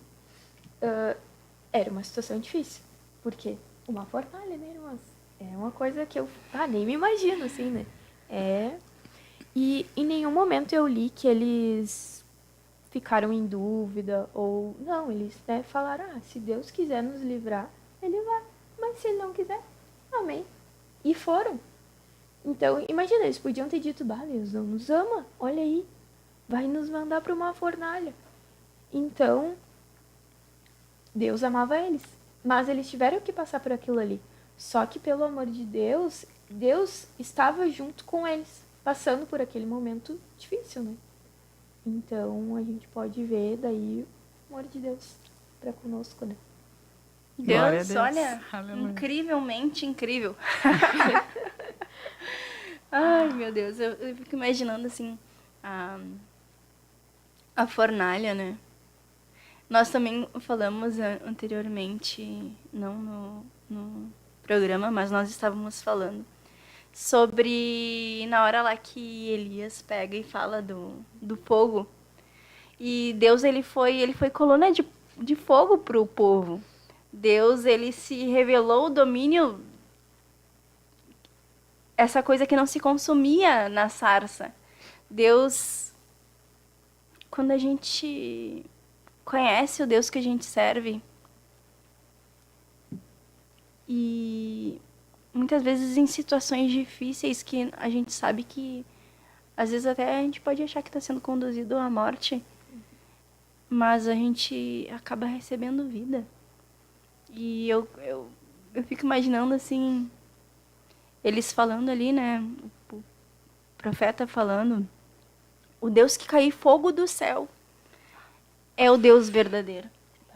era uma situação difícil. Porque uma fornalha, né, irmãs? É uma coisa que eu nem me imagino, assim, né? E em nenhum momento eu li que eles ficaram em dúvida ou... Não, eles, né, falaram, se Deus quiser nos livrar, Ele vai. Mas se Ele não quiser, amém. E foram. Então, imagina, eles podiam ter dito, Deus não nos ama, olha aí, vai nos mandar para uma fornalha. Então, Deus amava eles, mas eles tiveram que passar por aquilo ali. Só que pelo amor de Deus, Deus estava junto com eles, passando por aquele momento difícil, né? Então, a gente pode ver daí o amor de Deus para conosco, né? Glória a Deus, Deus. olha, Aleluia. incrivelmente incrível. Ai, meu Deus, eu fico imaginando, assim, a fornalha, né? Nós também falamos anteriormente, não no programa, mas nós estávamos falando sobre na hora lá que Elias pega e fala do fogo. E Deus, ele foi coluna de fogo para o povo. Deus, ele se revelou o domínio, essa coisa que não se consumia na sarça. Deus, quando a gente conhece o Deus que a gente serve, e muitas vezes em situações difíceis que a gente sabe que às vezes até a gente pode achar que está sendo conduzido à morte, mas a gente acaba recebendo vida. E eu fico imaginando, assim, eles falando ali, né, o profeta falando, o Deus que caiu fogo do céu é o Deus verdadeiro.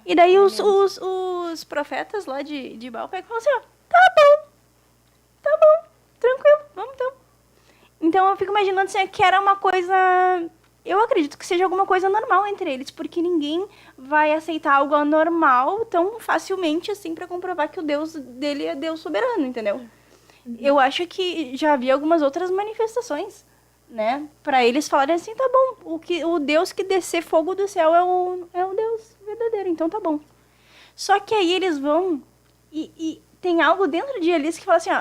E daí os profetas lá de Baal pegam e falam assim, tá bom, tranquilo, vamos então. Então eu fico imaginando assim, que era uma coisa, eu acredito que seja alguma coisa normal entre eles, porque ninguém vai aceitar algo anormal tão facilmente assim para comprovar que o Deus dele é Deus soberano, entendeu? Eu acho que já havia algumas outras manifestações, né? Para eles falarem assim, tá bom, o Deus que descer fogo do céu é o Deus verdadeiro, então tá bom. Só que aí eles vão e tem algo dentro de eles que fala assim,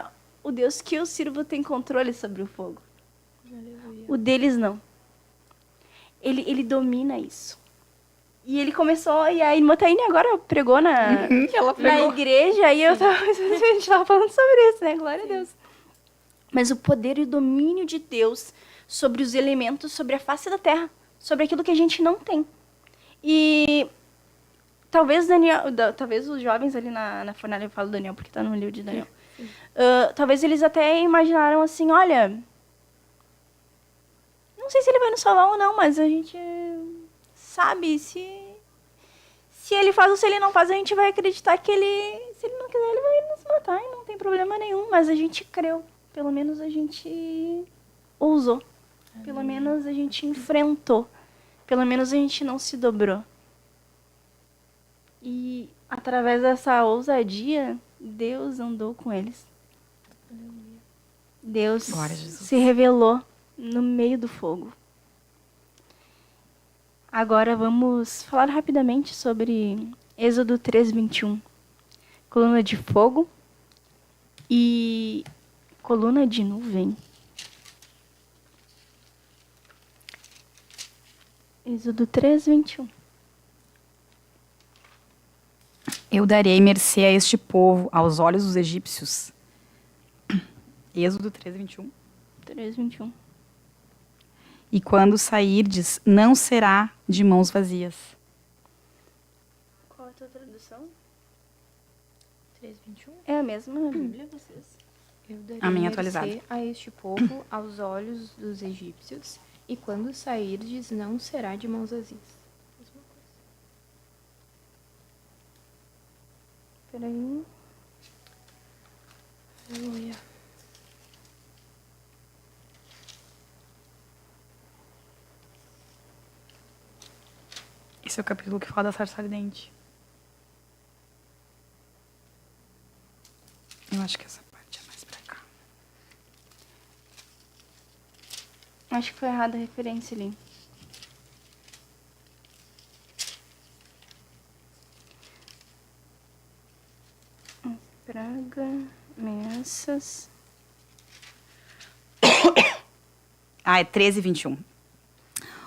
o Deus que eu sirvo tem controle sobre o fogo. Aleluia. O deles não. Ele domina isso. E ele começou, e a irmã Taine agora pregou na igreja, e a gente tava falando sobre isso, né? Glória a Deus. Mas o poder e o domínio de Deus sobre os elementos, sobre a face da terra, sobre aquilo que a gente não tem. E talvez talvez os jovens ali na fornalha, eu falo Daniel porque tá no livro de Daniel, talvez eles até imaginaram assim, olha, não sei se ele vai nos salvar ou não, mas a gente sabe, se ele faz ou se ele não faz, a gente vai acreditar que se ele não quiser, ele vai nos matar e não tem problema nenhum, mas a gente creu, pelo menos a gente ousou, pelo menos a gente enfrentou, pelo menos a gente não se dobrou. E através dessa ousadia, Deus andou com eles. Deus se revelou no meio do fogo. Agora vamos falar rapidamente sobre Êxodo 3:21. Coluna de fogo e coluna de nuvem. Êxodo 3:21. Eu darei mercê a este povo, aos olhos dos egípcios. Êxodo 3:21. 3:21. E quando sairdes, não será de mãos vazias. Qual é a tua tradução? 3:21. É a mesma Bíblia, vocês? Eu darei A minha mercê atualizada. a este povo aos olhos dos egípcios, e quando sairdes, não será de mãos vazias. Mesma coisa. Peraí. Aleluia. Esse é o capítulo que fala da sarça ardente. Eu acho que essa parte é mais pra cá. Acho que foi errada a referência ali. Praga, ameaças. Ah, é 13 e 21.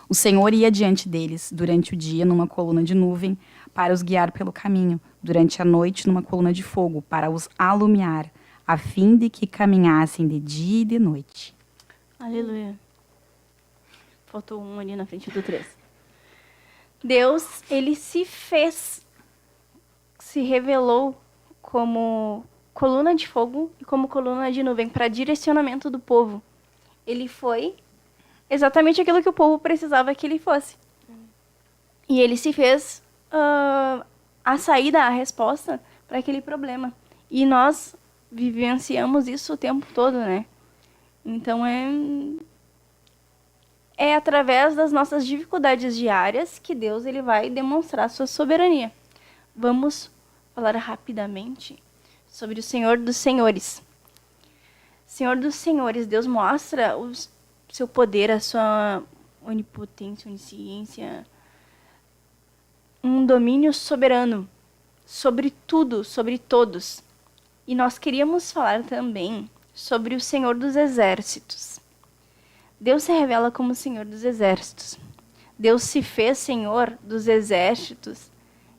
O Senhor ia diante deles durante o dia numa coluna de nuvem para os guiar pelo caminho, durante a noite numa coluna de fogo para os alumiar, a fim de que caminhassem de dia e de noite. Aleluia. Faltou um ali na frente do 3. Deus, ele se revelou como coluna de fogo e como coluna de nuvem para direcionamento do povo. Ele foi exatamente aquilo que o povo precisava que ele fosse. E ele se fez a saída, a resposta para aquele problema. E nós vivenciamos isso o tempo todo, né? Então é através das nossas dificuldades diárias que Deus ele vai demonstrar sua soberania. Vamos falar rapidamente sobre o Senhor dos Senhores. Senhor dos Senhores, Deus mostra o seu poder, a sua onipotência, onisciência, um domínio soberano sobre tudo, sobre todos. E nós queríamos falar também sobre o Senhor dos Exércitos. Deus se revela como Senhor dos Exércitos. Deus se fez Senhor dos Exércitos,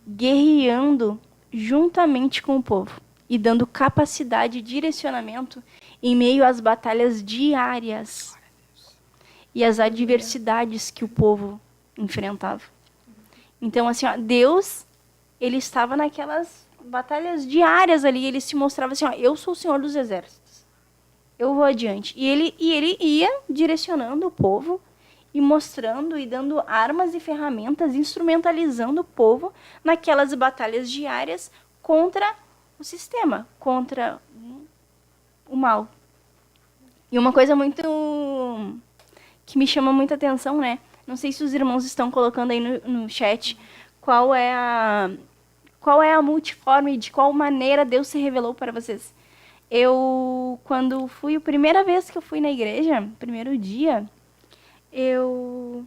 guerreando juntamente com o povo e dando capacidade e direcionamento em meio às batalhas diárias e às adversidades que o povo enfrentava. Então, assim, ó, Deus, ele estava naquelas batalhas diárias ali, ele se mostrava assim, ó, eu sou o Senhor dos Exércitos, eu vou adiante. E ele ia direcionando o povo e mostrando e dando armas e ferramentas, instrumentalizando o povo naquelas batalhas diárias contra o sistema, contra o mal. E uma coisa muito que me chama muita atenção, né? Não sei se os irmãos estão colocando aí no chat qual é a multiforme, de qual maneira Deus se revelou para vocês. Quando fui, a primeira vez que eu fui na igreja, primeiro dia, eu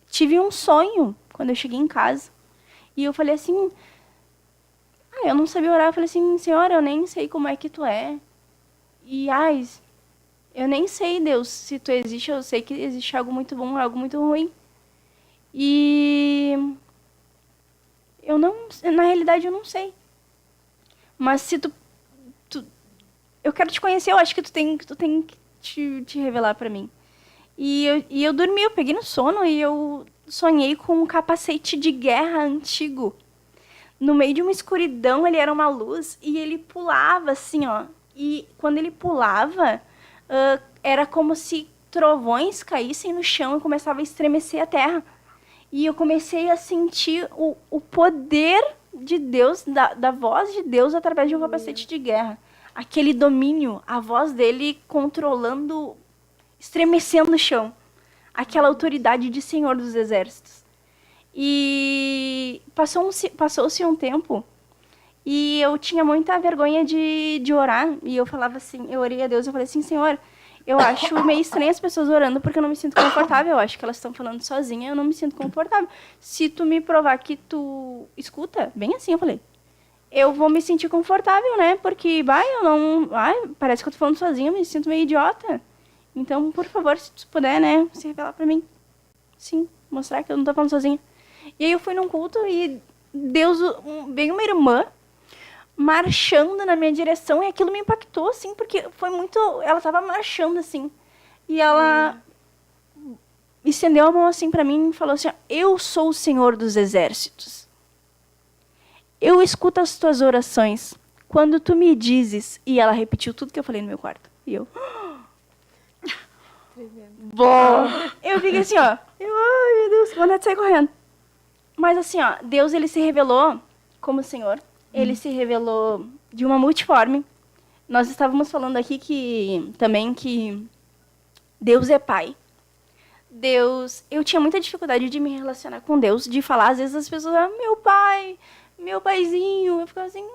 tive um sonho quando eu cheguei em casa. E eu falei assim, eu não sabia orar. Eu falei assim, Senhor, eu nem sei como é que tu é. E, eu nem sei, Deus, se tu existe, eu sei que existe algo muito bom, algo muito ruim. E na realidade eu não sei. Mas se eu quero te conhecer, eu acho que tu tem que te revelar pra mim. E eu dormi, eu peguei no sono e eu sonhei com um capacete de guerra antigo. No meio de uma escuridão, ele era uma luz e ele pulava assim, ó. E quando ele pulava, era como se trovões caíssem no chão e começava a estremecer a terra. E eu comecei a sentir o poder de Deus, da voz de Deus através de um capacete de guerra. Aquele domínio, a voz dele controlando, estremecendo o chão. Aquela autoridade de Senhor dos Exércitos. E passou-se um tempo e eu tinha muita vergonha de orar. E eu falava assim, eu orei a Deus, eu falei assim, Senhor, eu acho meio estranho as pessoas orando porque eu não me sinto confortável. Eu acho que elas estão falando sozinhas, eu não me sinto confortável. Se tu me provar que tu escuta, bem assim eu falei, eu vou me sentir confortável, né? Porque, parece que eu tô falando sozinha, eu me sinto meio idiota. Então, por favor, se tu puder, né, se revelar pra mim. Sim, mostrar que eu não tô falando sozinha. E aí eu fui num culto e veio uma irmã marchando na minha direção e aquilo me impactou, assim, porque foi muito... Ela tava marchando, assim, e ela estendeu a mão, assim, pra mim e falou assim, eu sou o Senhor dos Exércitos. Eu escuto as tuas orações. Quando tu me dizes... E ela repetiu tudo que eu falei no meu quarto. E eu... Bom, eu fiquei assim, ó. Ai, meu Deus, vontade de sair correndo. Mas assim, ó, Deus, ele se revelou como Senhor. Ele se revelou de uma multiforme. Nós estávamos falando aqui que Deus é Pai. Deus, eu tinha muita dificuldade de me relacionar com Deus, de falar, às vezes as pessoas, meu pai, meu paizinho, eu ficava assim,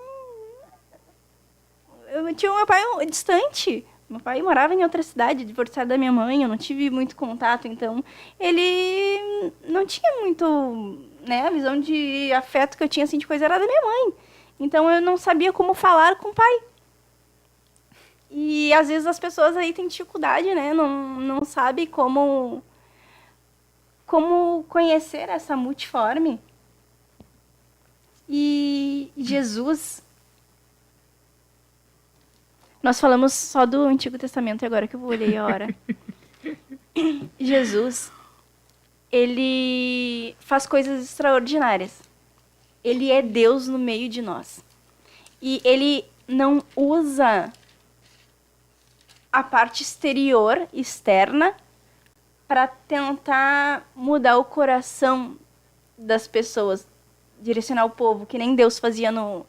eu tinha um meu pai distante, meu pai morava em outra cidade, divorciado da minha mãe, eu não tive muito contato, então ele não tinha muito, né, a visão de afeto que eu tinha, assim, de coisa era da minha mãe, então eu não sabia como falar com o pai. E às vezes as pessoas aí têm dificuldade, né, não sabem como conhecer essa multiforme. E Jesus, nós falamos só do Antigo Testamento agora que eu olhei a hora. Jesus, ele faz coisas extraordinárias. Ele é Deus no meio de nós. E ele não usa a parte exterior, externa, para tentar mudar o coração das pessoas, direcionar o povo, que nem Deus fazia no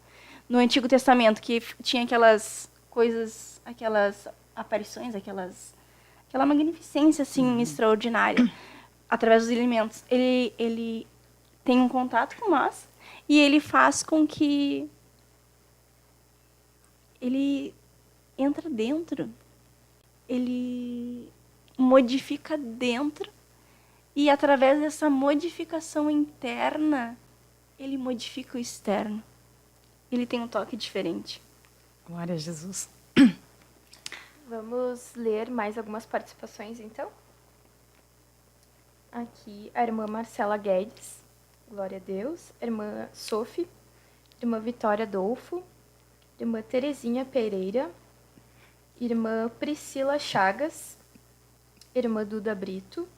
Antigo Testamento, que tinha aquelas coisas, aquelas aparições, aquela magnificência assim extraordinária através dos elementos. Ele tem um contato com nós e ele faz com que ele entra dentro, ele modifica dentro e através dessa modificação interna ele modifica o externo. Ele tem um toque diferente. Glória a Jesus. Vamos ler mais algumas participações, então? Aqui, a irmã Marcela Guedes, glória a Deus. A irmã Sophie, irmã Vitória Adolfo, irmã Terezinha Pereira, irmã Priscila Chagas, irmã Duda Brito,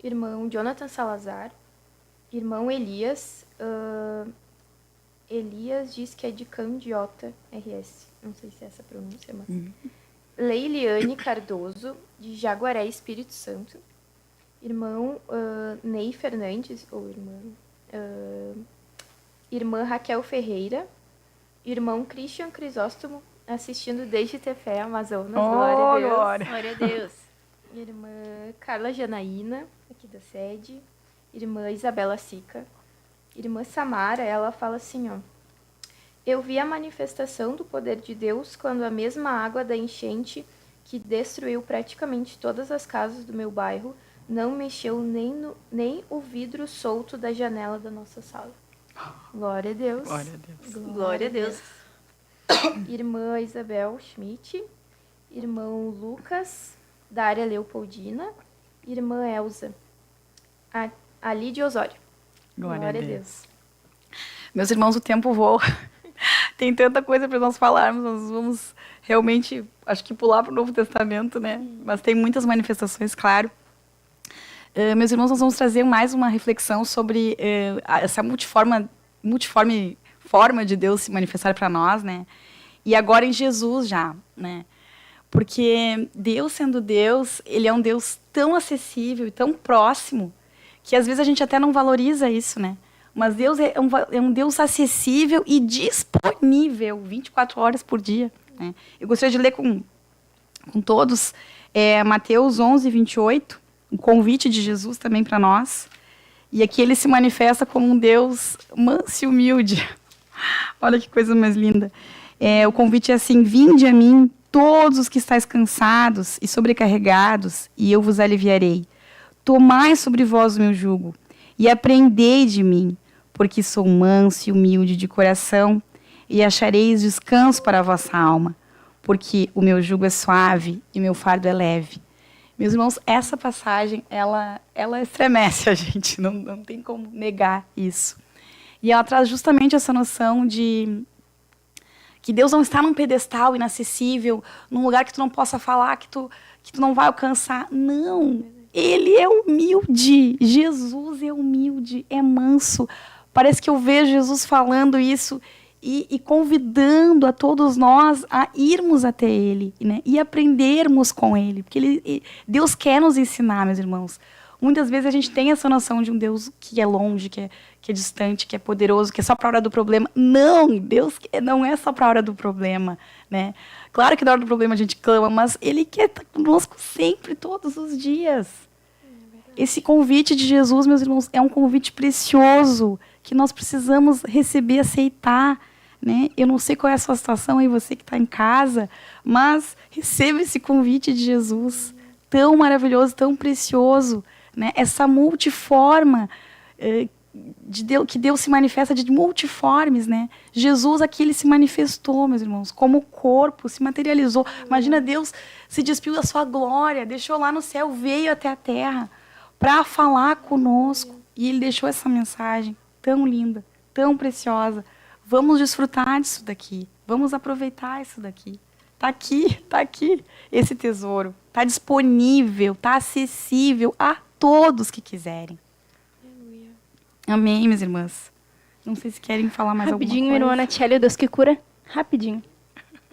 irmão Jonathan Salazar, irmão Elias. Elias diz que é de Candiota, RS. Não sei se é essa a pronúncia, mas... Leiliane Cardoso, de Jaguaré, Espírito Santo. Irmão Ney Fernandes, ou irmã Raquel Ferreira. Irmão Christian Crisóstomo, assistindo desde Tefé, Amazonas. Glória a Deus. Glória a Deus. Irmã Carla Janaína, aqui da sede. Irmã Isabela Sica. Irmã Samara, ela fala assim, ó. Eu vi a manifestação do poder de Deus quando a mesma água da enchente que destruiu praticamente todas as casas do meu bairro não mexeu nem o vidro solto da janela da nossa sala. Glória a Deus. Glória a Deus. Glória a Deus. Irmã Isabel Schmidt. Irmão Lucas, da área Leopoldina. Irmã Elza. A Lídia Osório. Glória a Deus. Meus irmãos, o tempo voa. Tem tanta coisa para nós falarmos. Nós vamos realmente, acho que pular para o Novo Testamento, né? Mas tem muitas manifestações, claro. Meus irmãos, nós vamos trazer mais uma reflexão sobre essa multiforme forma de Deus se manifestar para nós, né? E agora em Jesus já, né? Porque Deus sendo Deus, Ele é um Deus tão acessível e tão próximo que às vezes a gente até não valoriza isso, né? Mas Deus é um Deus acessível e disponível 24 horas por dia, né? Eu gostaria de ler com todos Mateus 11, 28, um convite de Jesus também para nós. E aqui ele se manifesta como um Deus manso e humilde. Olha que coisa mais linda. O convite é assim: vinde a mim todos os que estáis cansados e sobrecarregados, e eu vos aliviarei. Tomai sobre vós o meu jugo e aprendei de mim, porque sou manso e humilde de coração, e achareis descanso para a vossa alma, porque o meu jugo é suave e o meu fardo é leve. Meus irmãos, essa passagem, ela estremece a gente, não tem como negar isso. E ela traz justamente essa noção de que Deus não está num pedestal inacessível, num lugar que tu não possa falar, que tu não vai alcançar. Não, Ele é humilde, Jesus é humilde, é manso. Parece que eu vejo Jesus falando isso e convidando a todos nós a irmos até Ele, né? E aprendermos com Ele. Porque Deus quer nos ensinar, meus irmãos. Muitas vezes a gente tem essa noção de um Deus que é longe, que é distante, que é poderoso, que é só para a hora do problema. Não, Deus não é só para a hora do problema, né? Claro que na hora do problema a gente clama, mas Ele quer estar conosco sempre, todos os dias. Esse convite de Jesus, meus irmãos, é um convite precioso que nós precisamos receber, aceitar, né? Eu não sei qual é a sua situação aí, você que está em casa, mas receba esse convite de Jesus, tão maravilhoso, tão precioso, né? Essa multiforma de Deus, que Deus se manifesta de multiformes, né? Jesus aqui, ele se manifestou, meus irmãos, como corpo, se materializou. Imagina, Deus se despiu da sua glória, deixou lá no céu, veio até a terra para falar conosco. E ele deixou essa mensagem tão linda, tão preciosa. Vamos desfrutar disso daqui. Vamos aproveitar isso daqui. Tá aqui esse tesouro. Tá disponível, tá acessível a todos que quiserem. Amém, minhas irmãs. Não sei se querem falar mais alguma coisa. Rapidinho, irmã Natiele, o Deus que cura. Rapidinho.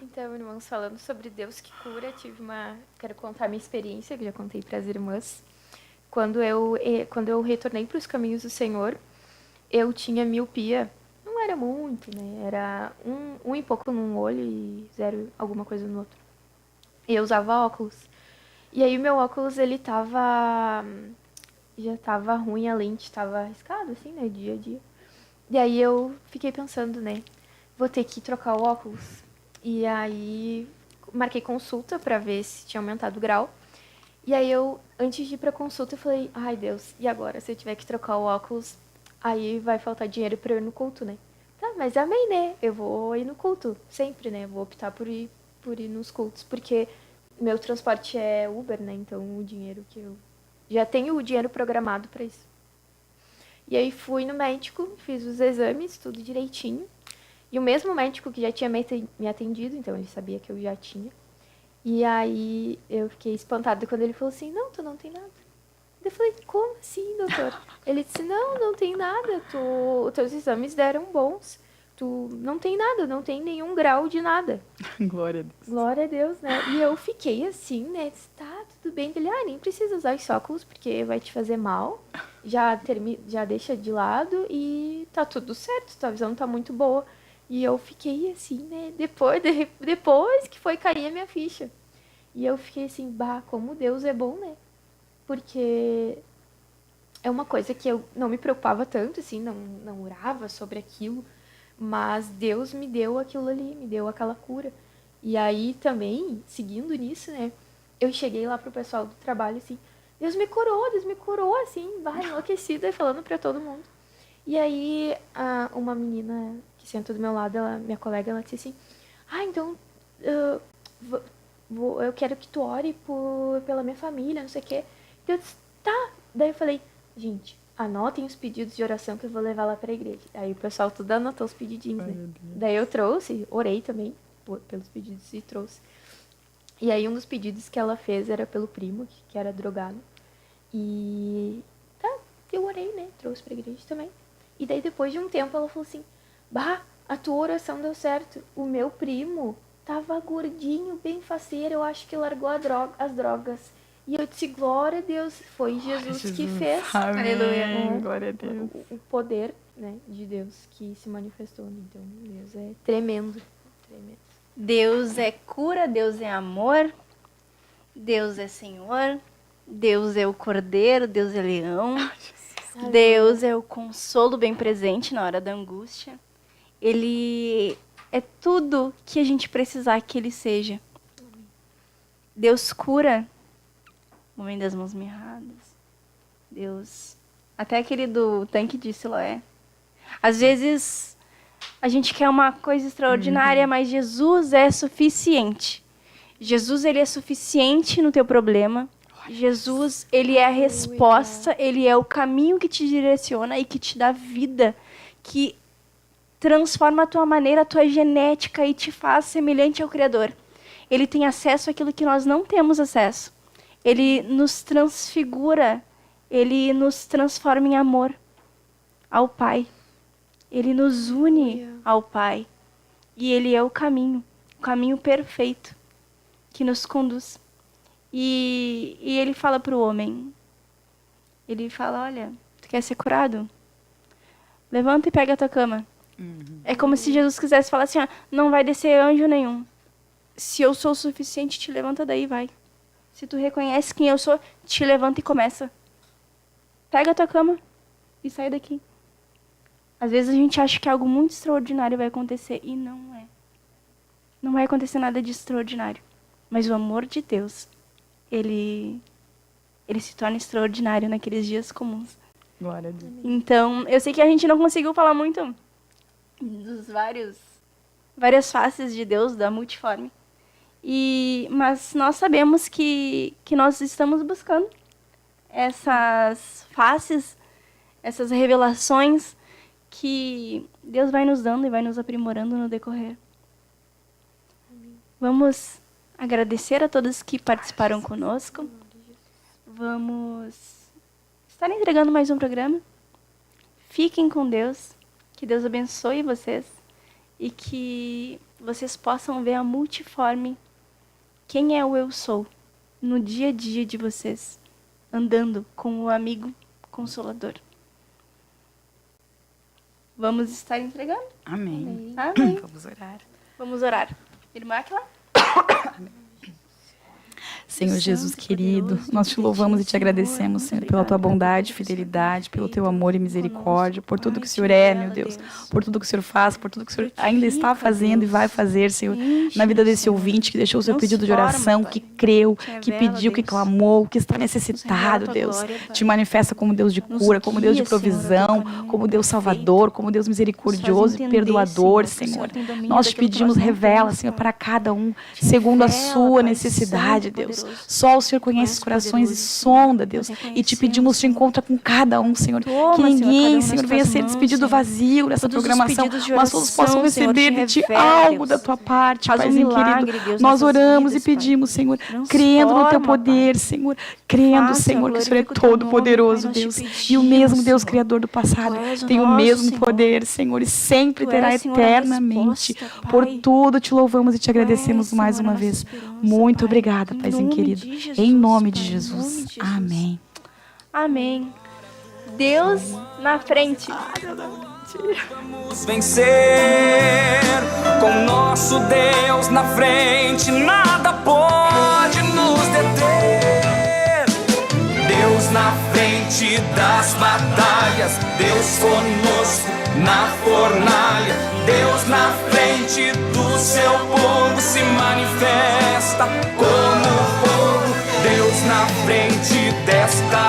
Então, irmãos, falando sobre Deus que cura, quero contar minha experiência, que já contei para as irmãs. Quando eu retornei para os caminhos do Senhor, eu tinha miopia. Não era muito, né? Era um e pouco num olho e 0 alguma coisa no outro. E eu usava óculos. E aí o meu óculos, ele já tava ruim, a lente tava arriscada, assim, né, dia a dia. E aí eu fiquei pensando, né, vou ter que trocar o óculos. E aí marquei consulta pra ver se tinha aumentado o grau. E aí antes de ir pra consulta, eu falei, ai Deus, e agora? Se eu tiver que trocar o óculos, aí vai faltar dinheiro pra eu ir no culto, né? Tá, mas amém, né? Eu vou ir no culto, sempre, né? Vou optar por ir nos cultos, porque meu transporte é Uber, né? Então o dinheiro que eu... Já tenho o dinheiro programado para isso. E aí fui no médico, fiz os exames, tudo direitinho. E o mesmo médico que já tinha me atendido, então ele sabia que eu já tinha. E aí eu fiquei espantada quando ele falou assim, não, tu não tem nada. Eu falei, como assim, doutor? Ele disse, não tem nada, os teus exames deram bons. Tu não tem nada, não tem nenhum grau de nada. Glória a Deus. Glória a Deus, né? E eu fiquei assim, né? Tá, tudo bem. Ele, nem precisa usar os óculos porque vai te fazer mal. Já deixa de lado e tá tudo certo, tua visão tá muito boa. E eu fiquei assim, né? Depois que foi cair a minha ficha. E eu fiquei assim, como Deus é bom, né? Porque é uma coisa que eu não me preocupava tanto, assim, não orava sobre aquilo. Mas Deus me deu aquilo ali, me deu aquela cura. E aí também, seguindo nisso, né? Eu cheguei lá pro pessoal do trabalho, assim, Deus me curou, assim, enlouquecida, falando pra todo mundo. E aí, uma menina que sentou do meu lado, minha colega, ela disse assim, então, eu quero que tu ore pela minha família, não sei o quê. Eu disse, tá. Daí eu falei, gente, anotem os pedidos de oração que eu vou levar lá pra igreja. Aí o pessoal tudo anotou os pedidinhos, né? Daí eu trouxe, orei também pelos pedidos e trouxe. E aí um dos pedidos que ela fez era pelo primo, que era drogado. E eu orei, né? Trouxe pra igreja também. E daí depois de um tempo ela falou assim, a tua oração deu certo. O meu primo tava gordinho, bem faceiro, eu acho que largou as drogas. E eu disse, glória a Deus, foi Jesus que fez. Amém. Aleluia. Glória a Deus. O poder, né, de Deus que se manifestou. Então, Deus é tremendo. Deus é cura, Deus é amor, Deus é Senhor, Deus é o Cordeiro, Deus é leão, Deus é o consolo bem presente na hora da angústia. Ele é tudo que a gente precisar que Ele seja. Deus cura o homem das mãos mirradas. Deus... Até aquele do tanque de Siloé. Às vezes, a gente quer uma coisa extraordinária, mas Jesus é suficiente. Jesus, Ele é suficiente no teu problema. Jesus, Ele é a resposta. Ele é o caminho que te direciona e que te dá vida. Que transforma a tua maneira, a tua genética e te faz semelhante ao Criador. Ele tem acesso àquilo que nós não temos acesso. Ele nos transfigura, Ele nos transforma em amor ao Pai. Ele nos une ao Pai. E Ele é o caminho perfeito que nos conduz. E Ele fala para o homem, Ele fala, olha, tu quer ser curado? Levanta e pega a tua cama. É como se Jesus quisesse falar assim, não vai descer anjo nenhum. Se eu sou o suficiente, te levanta daí, vai. Se tu reconhece quem eu sou, te levanta e começa. Pega a tua cama e sai daqui. Às vezes a gente acha que algo muito extraordinário vai acontecer e não é. Não vai acontecer nada de extraordinário. Mas o amor de Deus, ele se torna extraordinário naqueles dias comuns. Glória a Deus. Então, eu sei que a gente não conseguiu falar muito dos várias faces de Deus, da multiforme. Mas nós sabemos que nós estamos buscando essas faces, essas revelações que Deus vai nos dando e vai nos aprimorando no decorrer. Vamos agradecer a todos que participaram conosco. Vamos estar entregando mais um programa. Fiquem com Deus. Que Deus abençoe vocês. E que vocês possam ver a multiforme. Quem é o eu sou no dia a dia de vocês. Andando com o amigo consolador. Vamos estar entregando? Amém. Amém. Vamos orar. Vamos orar. Irmã Aquila? Senhor Jesus querido, nós te louvamos e te agradecemos, Senhor, pela tua bondade, fidelidade, pelo teu amor e misericórdia, por tudo que o Senhor é, meu Deus, por tudo que o Senhor faz, por tudo que o Senhor ainda está fazendo e vai fazer, Senhor, na vida desse ouvinte que deixou o seu pedido de oração, que creu, que pediu, que clamou, que está necessitado, Deus. Te manifesta como Deus de cura, como Deus de provisão, como Deus salvador, como Deus misericordioso e perdoador, Senhor. Nós te pedimos, revela, Senhor, para cada um, segundo a sua necessidade, Deus. Só o Senhor conhece os corações e sonda, Deus. E te pedimos, te encontra com cada um, Senhor. Que ninguém, Senhor, venha ser despedido vazio nessa programação, mas todos possam receber de ti algo da tua parte, Paizinho querido. Nós oramos e pedimos, Senhor, crendo no teu poder, Senhor. Crendo, Senhor, que o Senhor é todo poderoso, Deus. E o mesmo Deus Criador do passado tem o mesmo poder, Senhor, e sempre terá eternamente. Por tudo te louvamos e te agradecemos mais uma vez. Muito obrigada, Paizinho querido. Em nome de Jesus. Amém. Amém. Deus na frente. Vamos vencer com nosso Deus na frente, nada pode nos deter. Deus na frente das batalhas, Deus conosco na fornalha. Deus na frente do seu povo se manifesta como fogo. Deus na frente desta